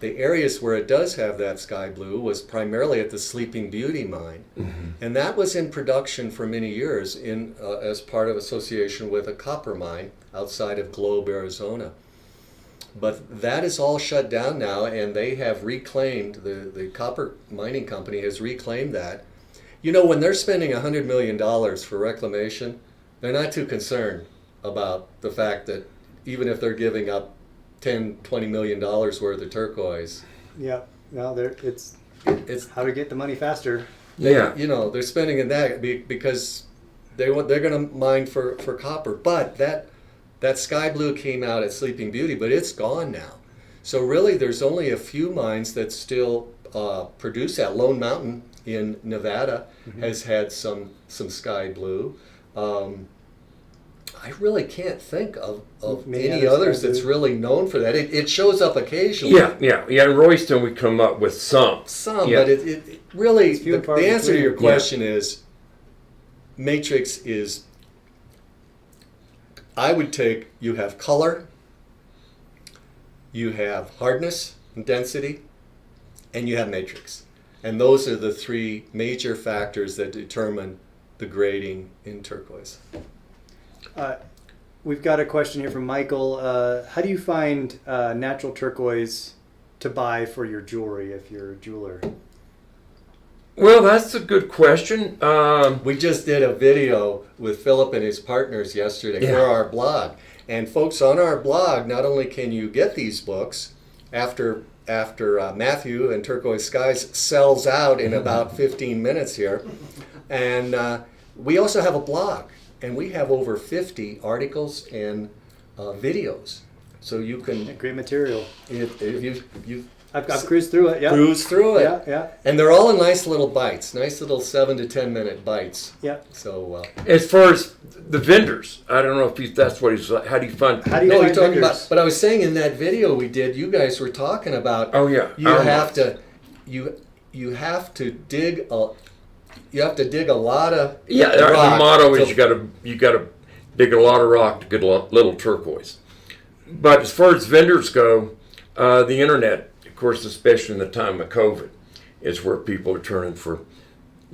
the areas where it does have that sky blue was primarily at the Sleeping Beauty mine. And that was in production for many years as part of association with a copper mine outside of Globe, Arizona. But that is all shut down now, and they have reclaimed, the copper mining company has reclaimed that. You know, when they're spending $100 million for reclamation, they're not too concerned about the fact that even if they're giving up $10-20 million worth of turquoise. Yeah, well, it's how to get the money faster. They're spending in that because they're going to mine for copper. But that sky blue came out at Sleeping Beauty, but it's gone now. So really, there's only a few mines that still produce that. Lone Mountain in Nevada has had some sky blue. I really can't think of any others that's really known for that. It shows up occasionally. Yeah. In Royston, we come up with some. But it really, the answer to your question is, matrix is, I would take, you have color, you have hardness and density, and you have matrix. And those are the three major factors that determine the grading in turquoise. We've got a question here from Michael. How do you find natural turquoise to buy for your jewelry if you're a jeweler? Well, that's a good question. We just did a video with Philip and his partners yesterday for our blog. And folks, on our blog, not only can you get these books after Matthew and Turquoise Skies sells out in about 15 minutes here, and we also have a blog. And we have over 50 articles and videos, so you can great material. If I've cruised through it. Yeah, cruise through it. Yeah. And they're all in nice little bites, nice little 7 to 10 minute bites. Yeah. So as far as the vendors, I don't know if that's what he's. How do you find? You're talking about. But I was saying in that video we did, you guys were talking about. Oh yeah. You have to dig a. You have to dig a lot of rock. The motto is you got to dig a lot of rock to get a little turquoise. But as far as vendors go, the internet, of course, especially in the time of COVID, is where people are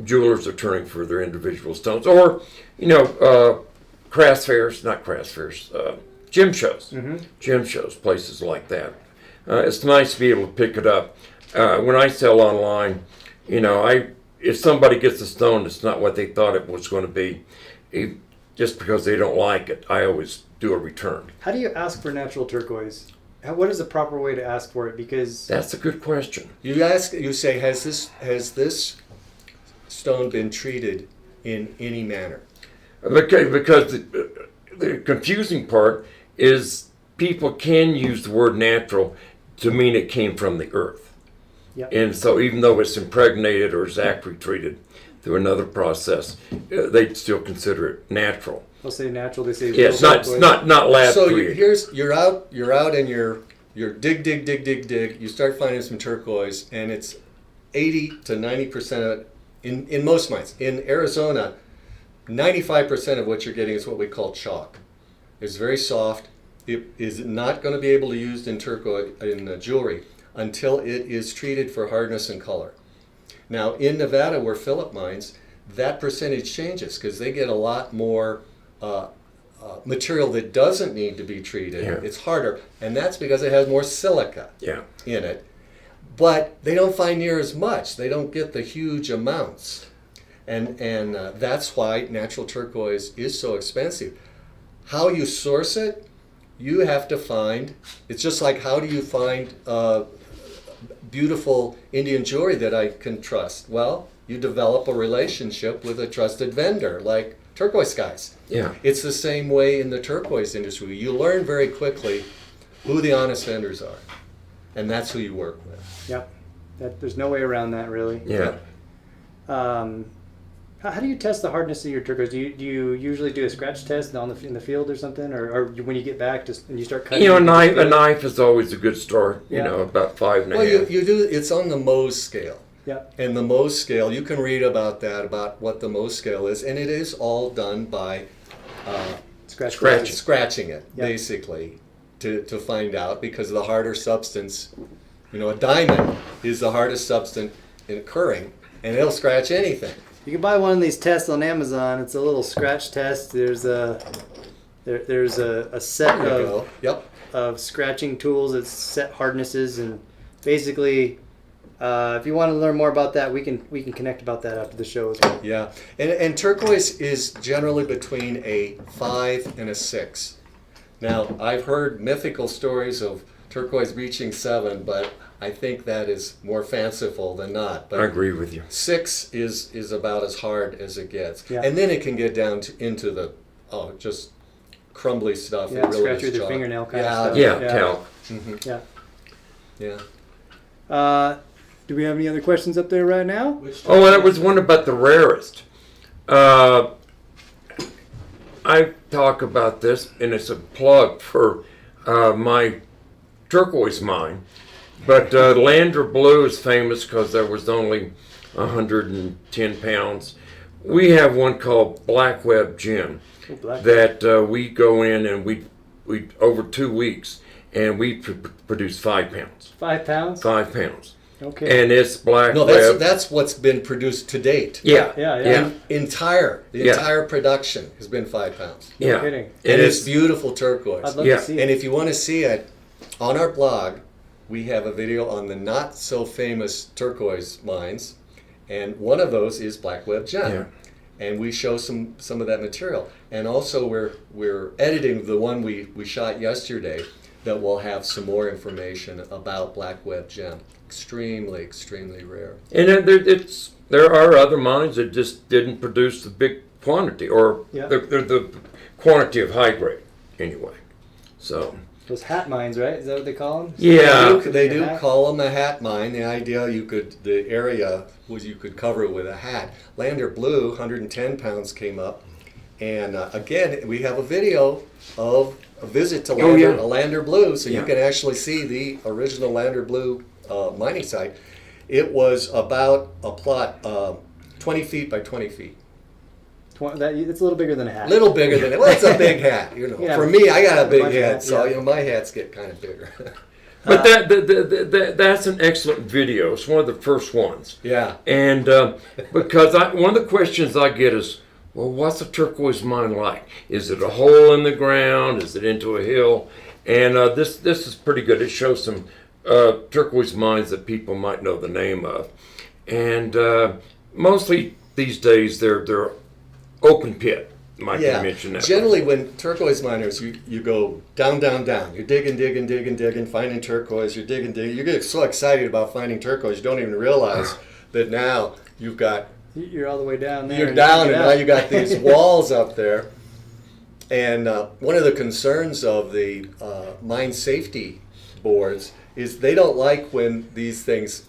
jewelers are turning for their individual stones, or gem shows, places like that. it's nice to be able to pick it up. When I sell online, if somebody gets a stone that's not what they thought it was going to be, just because they don't like it, I always do a return. How do you ask for natural turquoise? What is the proper way to ask for it? Because that's a good question. You say, has this stone been treated in any manner? Because the confusing part is people can use the word natural to mean it came from the earth. Yep. And so even though it's impregnated or acrid treated through another process, they'd still consider it natural. They'll say natural. They say it's not lab so created. You're out and you're dig. You start finding some turquoise, and it's 80 to 90% of it in most mines. In Arizona, 95% of what you're getting is what we call chalk. It's very soft. It is not going to be able to be used in turquoise in jewelry until it is treated for hardness and color. Now, in Nevada, where Philip mines, that percentage changes because they get a lot more material that doesn't need to be treated. Yeah. It's harder, and that's because it has more silica in it. But they don't find near as much. They don't get the huge amounts. And that's why natural turquoise is so expensive. How you source it, you have to find, it's just like how do you find beautiful Indian jewelry that I can trust? Well, you develop a relationship with a trusted vendor like T.Skies. Yeah. It's the same way in the turquoise industry. You learn very quickly who the honest vendors are, and that's who you work with. Yep. There's no way around that, really. Yeah. How do you test the hardness of your turquoise? Do you usually do a scratch test in the field or something, or when you get back and you start cutting? A knife is always a good start. About 5 and a half. Well, you do. It's on the Mohs scale. Yeah. And the Mohs scale, you can read about what the Mohs scale is, and it is all done by scratching it, basically, to find out, because of the harder substance. A diamond is the hardest substance occurring, and it'll scratch anything. You can buy one of these tests on Amazon. It's a little scratch test. There's a set of scratching tools. It's set hardnesses, and basically, if you want to learn more about that, we can connect about that after the show as well. Yeah, and turquoise is generally between a 5 and a 6. Now, I've heard mythical stories of turquoise reaching 7, but I think that is more fanciful than not. But I agree with you. 6 is about as hard as it gets. Yeah. And then it can get down into the, just crumbly stuff. Yeah, it really scratch is with your chalk. fingernail kind of stuff. Yeah, talc. Mm-hmm. Yeah. Do we have any other questions up there right now? Oh, that was one about the rarest. I talk about this, and it's a plug for my Turquoise Mine. But Lander Blue is famous because there was only 110 pounds. We have one called Black Web Gem that we go in and we over 2 weeks, and we produce 5 pounds. 5 pounds? 5 pounds. Okay. And it's black No, web. that's what's been produced to date. Yeah. The entire production has been 5 pounds. No kidding. And it's beautiful turquoise. I'd love to see it. And if you want to see it, on our blog, we have a video on the not so famous turquoise mines, and one of those is Black Web Gem. Yeah. And we show some of that material. And also we're editing the one we shot yesterday that will have some more information about Black Web Gem. Extremely, extremely rare. And there are other mines that just didn't produce the big quantity, or the quantity of high grade anyway. So those hat mines, right? Is that what they call them? Yeah, they do call them a hat mine. The idea the area was you could cover it with a hat. Lander Blue, 110 pounds came up, and again we have a video of a visit to Lander Blue, so you can actually see the original Lander Blue mining site. It was about a plot 20 feet by 20 feet. It's a little bigger than a hat. Little bigger than it. Well, it's a big hat. For me, I got a big head, so my hats get kind of bigger. But that's an excellent video. It's one of the first ones. Yeah. And because one of the questions I get is, well, what's a turquoise mine like? Is it a hole in the ground? Is it into a hill? And this is pretty good. It shows some turquoise mines that people might know the name of, and mostly these days they're open pit. Mike can mention that. Generally, when turquoise miners, you go down, down, down. You're digging, finding turquoise. You're digging. You get so excited about finding turquoise, you don't even realize that now you've got. You're all the way down there. You're down, and now you got these walls up there. And one of the concerns of the mine safety boards is they don't like when these things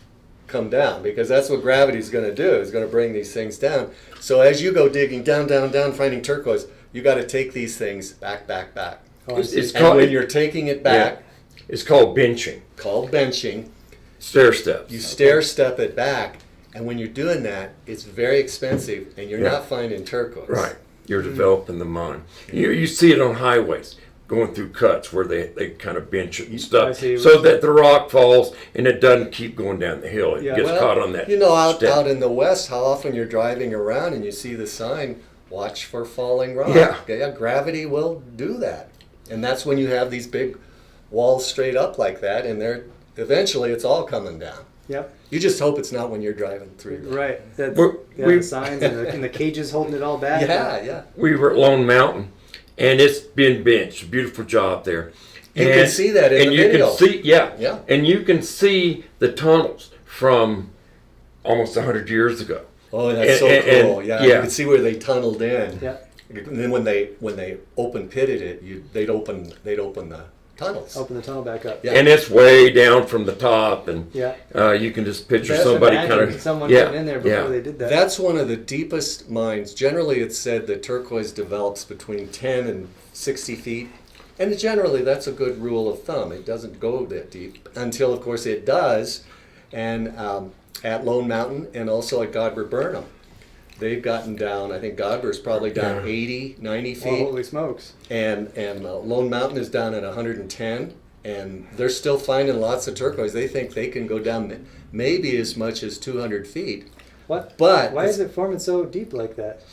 come down, because that's what gravity is going to do. It's going to bring these things down. So as you go digging down, down, down, finding turquoise, you got to take these things back. Oh, And when you're taking it back, it's called benching. Stair steps. You stair step it back, and when you're doing that, it's very expensive, and you're not finding turquoise. Right. You're developing the mine. You see it on highways, going through cuts where they kind of bench it and stuff, so that the rock falls and it doesn't keep going down the hill. It gets caught on that. Out in the West, how often you're driving around and you see the sign, "Watch for falling rock." Yeah, gravity will do that, and that's when you have these big walls straight up like that, and eventually it's all coming down. Yep. You just hope it's not when you're driving through. Right. The signs and the cages holding it all back. Yeah. We were at Lone Mountain, and it's been benched. Beautiful job there. You can see that in the video. You can see, and you can see the tunnels from almost 100 years ago. Oh, that's so cool. You can see where they tunneled in. Yeah. And then when they open pitted it, they'd open the tunnels. Open the tunnel back up. Yeah. And it's way down from the top, and yeah. You can just picture somebody kind of getting in there before they did that. That's one of the deepest mines. Generally, it's said that turquoise develops between 10 and 60 feet, and generally that's a good rule of thumb. It doesn't go that deep until, of course, it does. And at Lone Mountain and also at Godber Burnham, they've gotten down. I think Godber's probably down 80, 90 feet. Oh, holy smokes! And Lone Mountain is down at 110, and they're still finding lots of turquoise. They think they can go down maybe as much as 200 feet. What? But why is it forming so deep like that?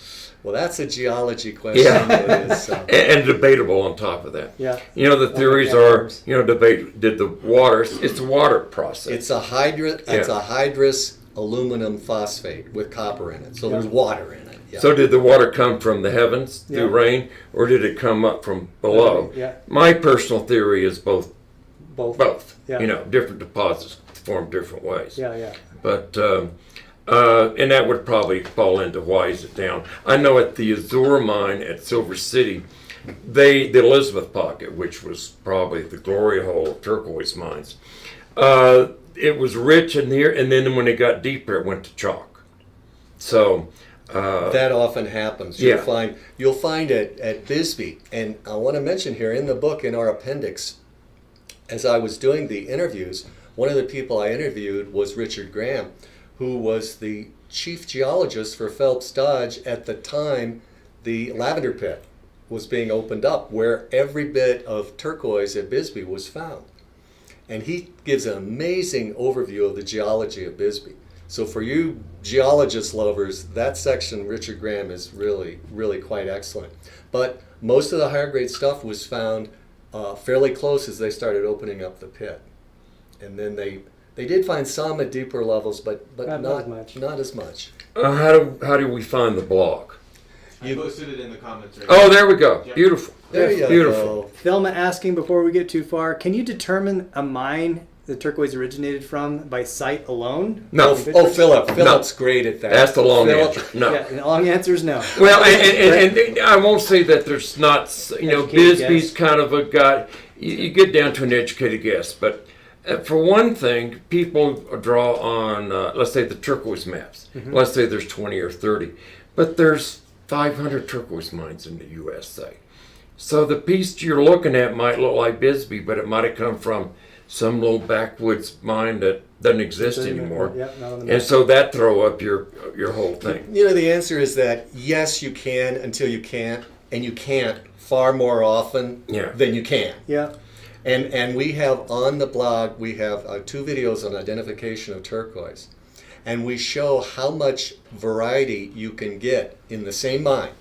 Well, that's a geology question. And debatable on top of that. Yeah. The theories are, debate, did the water, it's a water process. It's a hydrous aluminum phosphate with copper in it. So there's water in it. Yeah. So did the water come from the heavens through rain, or did it come up from below? Yeah. My personal theory is both. Both. Yeah. Different deposits form different ways. Yeah. But, and that would probably fall into why is it down. I know at the Azure mine at Silver City, the Elizabeth Pocket, which was probably the glory hole of turquoise mines, it was rich in here, and then when it got deeper, it went to chalk. So that often happens. You'll find it at Bisbee, and I want to mention here in the book, in our appendix, as I was doing the interviews, one of the people I interviewed was Richard Graham, who was the chief geologist for Phelps Dodge at the time the lavender pit was being opened up, where every bit of turquoise at Bisbee was found. And he gives an amazing overview of the geology of Bisbee. So for you geologist lovers, that section, Richard Graham, is really, really quite excellent. But most of the higher grade stuff was found fairly close as they started opening up the pit. And then they did find some at deeper levels, but not as much. How do we find the blog? I posted it in the comments right now. There we go. Yep. Beautiful. There you Beautiful. go. Thelma asking before we get too far, can you determine a mine the turquoise originated from by site alone? No. Philip's great at that. That's the long answer. No. Yeah, the long answer is no. Well, and I won't say that there's not, Bisbee's kind of a guy, you get down to an educated guess, but for one thing, people draw on, let's say, the turquoise maps. Mm-hmm. Let's say there's 20 or 30, but there's 500 turquoise mines in the U.S., say. So the piece you're looking at might look like Bisbee, but it might have come from some little backwoods mine that doesn't exist anymore. Yeah, not on the map. And so that throw up your whole thing. The answer is that yes, you can until you can't, and you can't far more often than you can. Yeah. And we have on the blog, we have 2 videos on identification of turquoise. And we show how much variety you can get in the same mine.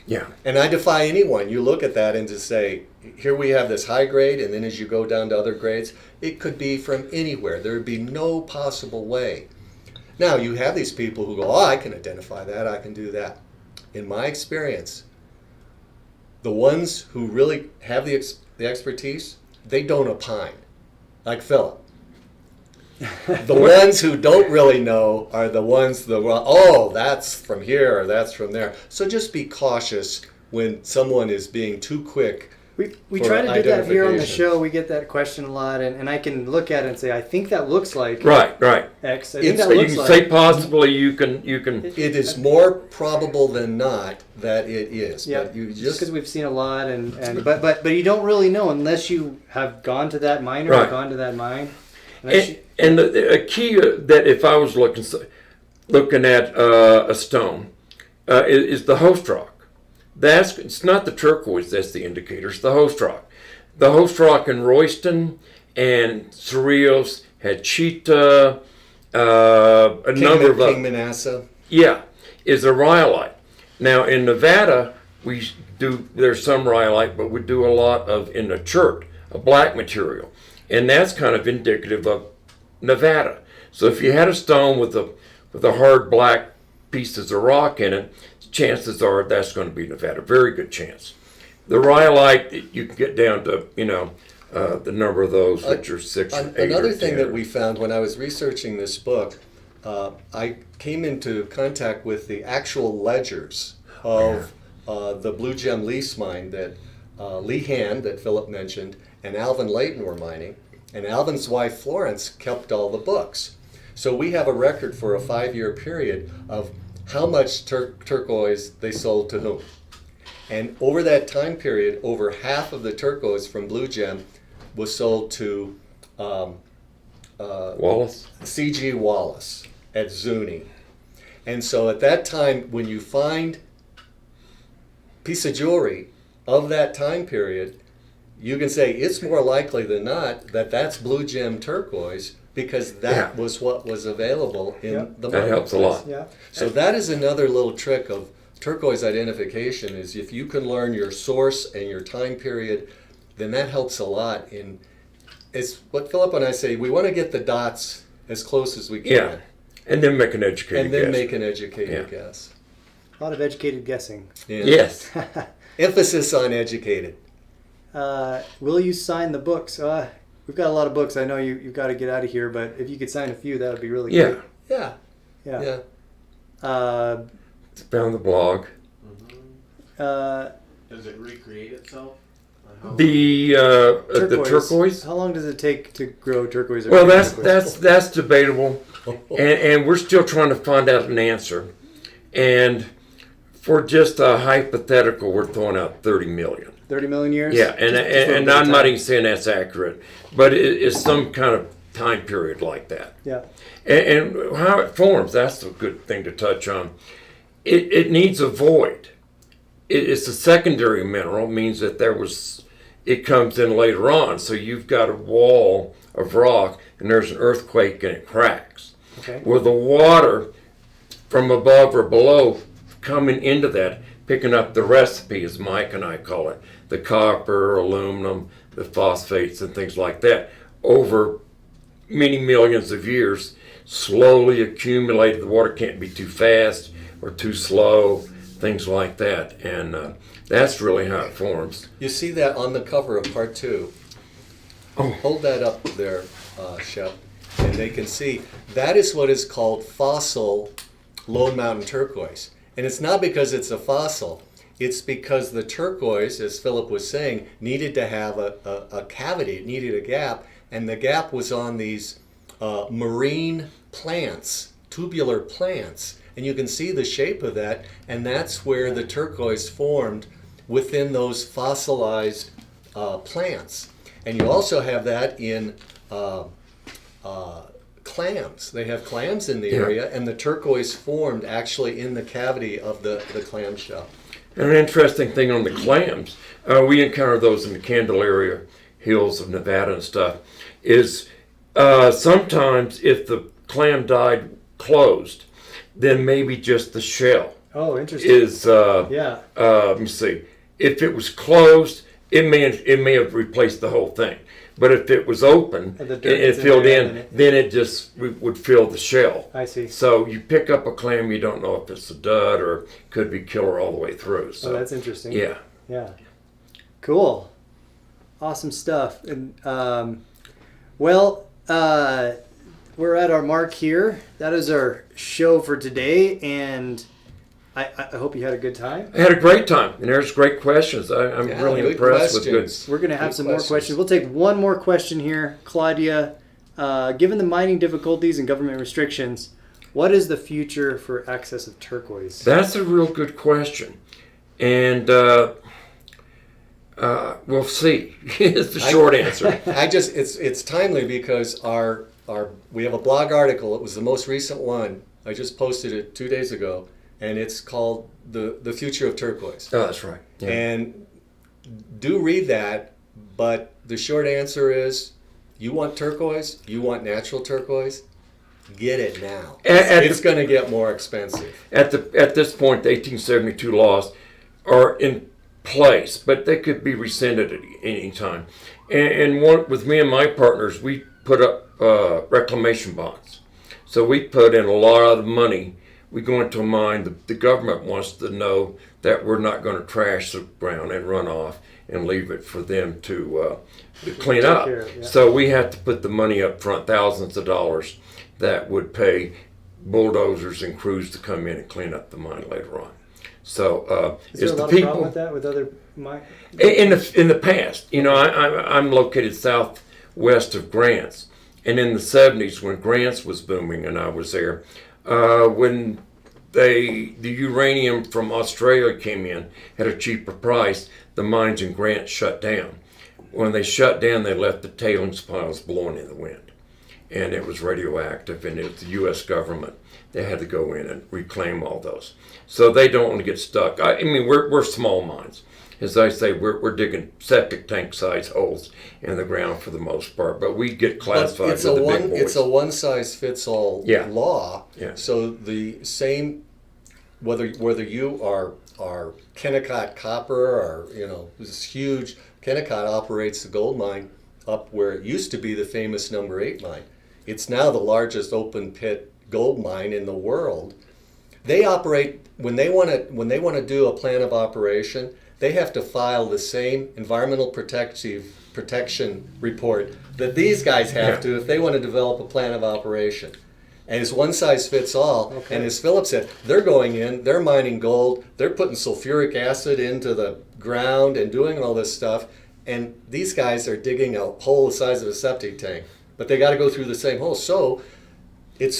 Yeah. And I defy anyone. You look at that and just say, here we have this high grade, and then as you go down to other grades, it could be from anywhere. There would be no possible way. Now, you have these people who go, oh, I can identify that, I can do that. In my experience, the ones who really have the expertise, they don't opine, like Philip. The ones who don't really know are the ones that, oh, that's from here or that's from there. So just be cautious when someone is being too quick. We try to do that here on the show. We get that question a lot, and I can look at it and say, I think that looks like Right. X. I think You that looks can like say possibly. You can. It is more probable than not that it is. Yeah, But you just because we've seen a lot, but you don't really know unless you have gone to that miner or gone to that mine. And the key that if I was looking at a stone is the host rock. It's not the turquoise that's the indicator. It's the host rock. The host rock in Royston and Cerrillos had Cheetah, a number of King Manasseh. Yeah, is a rhyolite. Now in Nevada there's some rhyolite, but we do a lot of in the chert, a black material. And that's kind of indicative of Nevada. So if you had a stone with a hard black pieces of rock in it, chances are that's going to be Nevada. Very good chance. The rhyolite, you can get down to, the number of those, which are 6 or 8 Another or thing 10. that we found when I was researching this book, I came into contact with the actual ledgers of the Blue Gem lease mine that Lee Hand, that Philip mentioned, and Alvin Layton were mining. And Alvin's wife, Florence, kept all the books. So we have a record for a 5-year period of how much turquoise they sold to whom. And over that time period, over half of the turquoise from Blue Gem was sold to Wallace? C.G. Wallace at Zuni. And so at that time, when you find a piece of jewelry of that time period, you can say it's more likely than not that that's Blue Gem turquoise, because that was what was available in the market. That helps a lot. Yeah. So that is another little trick of turquoise identification, is if you can learn your source and your time period, then that helps a lot. It's what Philip and I say, we want to get the dots as close as we can. Yeah, and then make an educated guess. make an educated guess. A lot of educated guessing. Yeah. Yes. Emphasis on educated. Will you sign the books? We've got a lot of books. I know you've got to get out of here, but if you could sign a few, that would be really great. Yeah. Yeah. It's found the blog. Does it recreate itself? The turquoise. How long does it take to grow turquoise? Well, that's debatable, and we're still trying to find out an answer. And for just a hypothetical, we're throwing out 30 million. 30 million years? Yeah, and I'm not even saying that's accurate, but it's some kind of time period like that. Yeah. And how it forms, that's a good thing to touch on. It needs a void. It's a secondary mineral, means that it comes in later on. So you've got a wall of rock, and there's an earthquake, and it cracks. Okay. With the water from above or below coming into that, picking up the recipe, as Mike and I call it, the copper, aluminum, the phosphates, and things like that, over many millions of years, slowly accumulated. The water can't be too fast or too slow, things like that. And that's really how it forms. You see that on the cover of part 2. Oh. Hold that up there, Shep, and they can see. That is what is called fossil Lone Mountain turquoise. And it's not because it's a fossil. It's because the turquoise, as Philip was saying, needed to have a cavity. It needed a gap. And the gap was on these marine plants, tubular plants. And you can see the shape of that. And that's where the turquoise formed, within those fossilized plants. And you also have that in clams. They have clams in the area, and the turquoise formed actually in the cavity of the clam shell. And an interesting thing on the clams, we encounter those in the Candelaria hills of Nevada and stuff, is sometimes if the clam died closed, then maybe just the shell Oh, interesting. is Yeah. let me see. If it was closed, it may have replaced the whole thing. But if it was open And the and dirt it gets in filled there, in, and then then it just would fill the shell. I see. So you pick up a clam, you don't know if it's a dud or could be killer all the way through. So Oh, that's interesting. yeah. Yeah. Cool. Awesome stuff. And well, we're at our mark here. That is our show for today, and I hope you had a good time. I had a great time, and there's great questions. I'm really good impressed with questions. good. We're going to have Good some questions. more questions. We'll take one more question here. Claudia, given the mining difficulties and government restrictions, what is the future for access of turquoise? That's a real good question, and we'll see. It's the short answer. It's timely because we have a blog article. It was the most recent one. I just posted it 2 days ago, and it's called the Future of Turquoise. Oh, that's right. Yeah. And do read that, but the short answer is, you want turquoise, you want natural turquoise, get it now. It's going to get more expensive. At this point, the 1872 laws are in place, but they could be rescinded at any time. And with me and my partners, we put up reclamation bonds. So we put in a lot of money. We go into a mine. The government wants to know that we're not going to trash the ground and run off and leave it for them to clean up. Yeah. So we have to put the money up front, thousands of dollars, that would pay bulldozers and crews to come in and clean up the mine later on. So Is there a the lot of people problem with that with other mines? in the past? You know, I'm located southwest of Grants, and in the 70s when Grants was booming and I was there, when the uranium from Australia came in at a cheaper price, the mines in Grant shut down. When they shut down, they left the tailings piles blowing in the wind, and it was radioactive, and it was the U.S. government. They had to go in and reclaim all those. So they don't want to get stuck. I mean, we're small mines. As I say, we're digging septic tank size holes in the ground for the most part, but we get classified with the big boys. It's a one-size-fits-all law. Yeah. So the same, whether you are Kennecott Copper or, this huge, Kennecott operates the gold mine up where it used to be the famous number 8 mine. It's now the largest open pit gold mine in the world. They operate, when they want to do a plan of operation, they have to file the same environmental protection report that these guys have to if they want to develop a plan of operation. And it's one size fits all. Okay. And as Philip said, they're going in, they're mining gold, they're putting sulfuric acid into the ground and doing all this stuff. And these guys are digging a hole the size of a septic tank, but they got to go through the same hole. So it's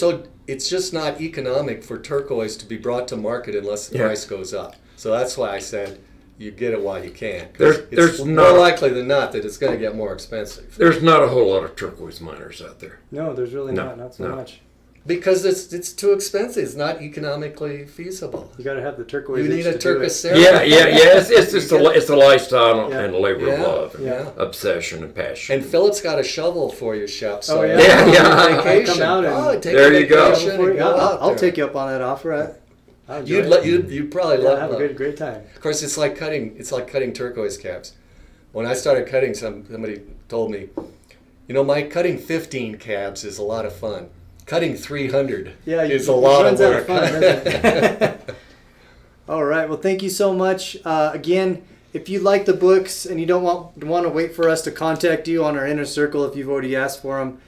just not economic for turquoise to be brought to market unless the price goes up. So that's why I said you get it while you can. There's more likely than not that it's going to get more expensive. There's not a whole lot of turquoise miners out there. No, there's really not so much. Because it's too expensive. It's not economically feasible. You got to have the turquoise. You need a turquoise Yeah. It's a lifestyle and a labor of love, and Yeah. obsession and passion. And Philip's got a shovel for you, Shep. So Oh, yeah. Yeah. Vacation. Come out and take there a you go. vacation and go out I'll there. take you up on that offer. I'll enjoy it. You'd probably Yeah, love have it. a great time. Of course, it's like cutting turquoise caps. When I started cutting, somebody told me, Mike, cutting 15 cabs is a lot of fun. Cutting 300 is a lot of work. Fun, doesn't it? All right. Well, thank you so much. Again, if you like the books and you don't want to wait for us to contact you on our inner circle if you've already asked for them,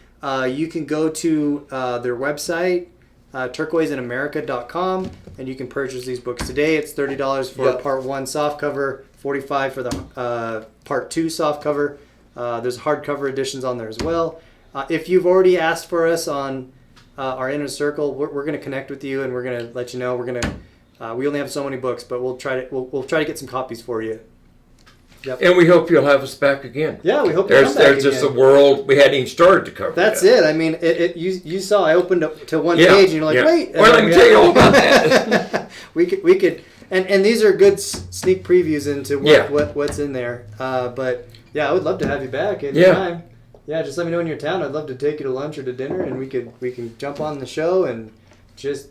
you can go to their website, turquoiseinamerica.com, and you can purchase these books today. It's $30 for Part 1 softcover, $45 for the Part 2 softcover. There's hardcover editions on there as well. If you've already asked for us on our inner circle, we're going to connect with you and we're going to let you know. We only have so many books, but we'll try to get some copies for you. Yep. And we hope you'll have us back again. Yeah, we hope you'll come back There's just again. a world we hadn't even started to cover. That's yet. it. I mean, you saw I opened up to one page and you're like, wait. Well, let me tell you all about that. we could, and these are good sneak previews into what's in there. But yeah, I would love to have you back anytime. Yeah, just let me know when you're in town. I'd love to take you to lunch or to dinner, and we can jump on the show and just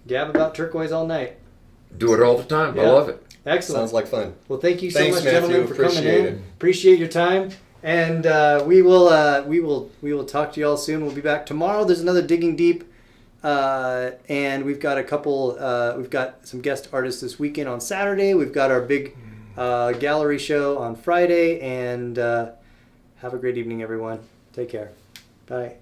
gab about turquoise all night. do it all the time. I Yeah. love it. Excellent. Sounds like fun. Well, thank you so Thanks, much, Matthew. gentlemen, for coming Appreciate in. it. Appreciate your time, and we will talk to you all soon. We'll be back tomorrow. There's another Digging Deep, and we've got a couple. We've got some guest artists this weekend on Saturday. We've got our big gallery show on Friday, and have a great evening, everyone. Take care. Bye.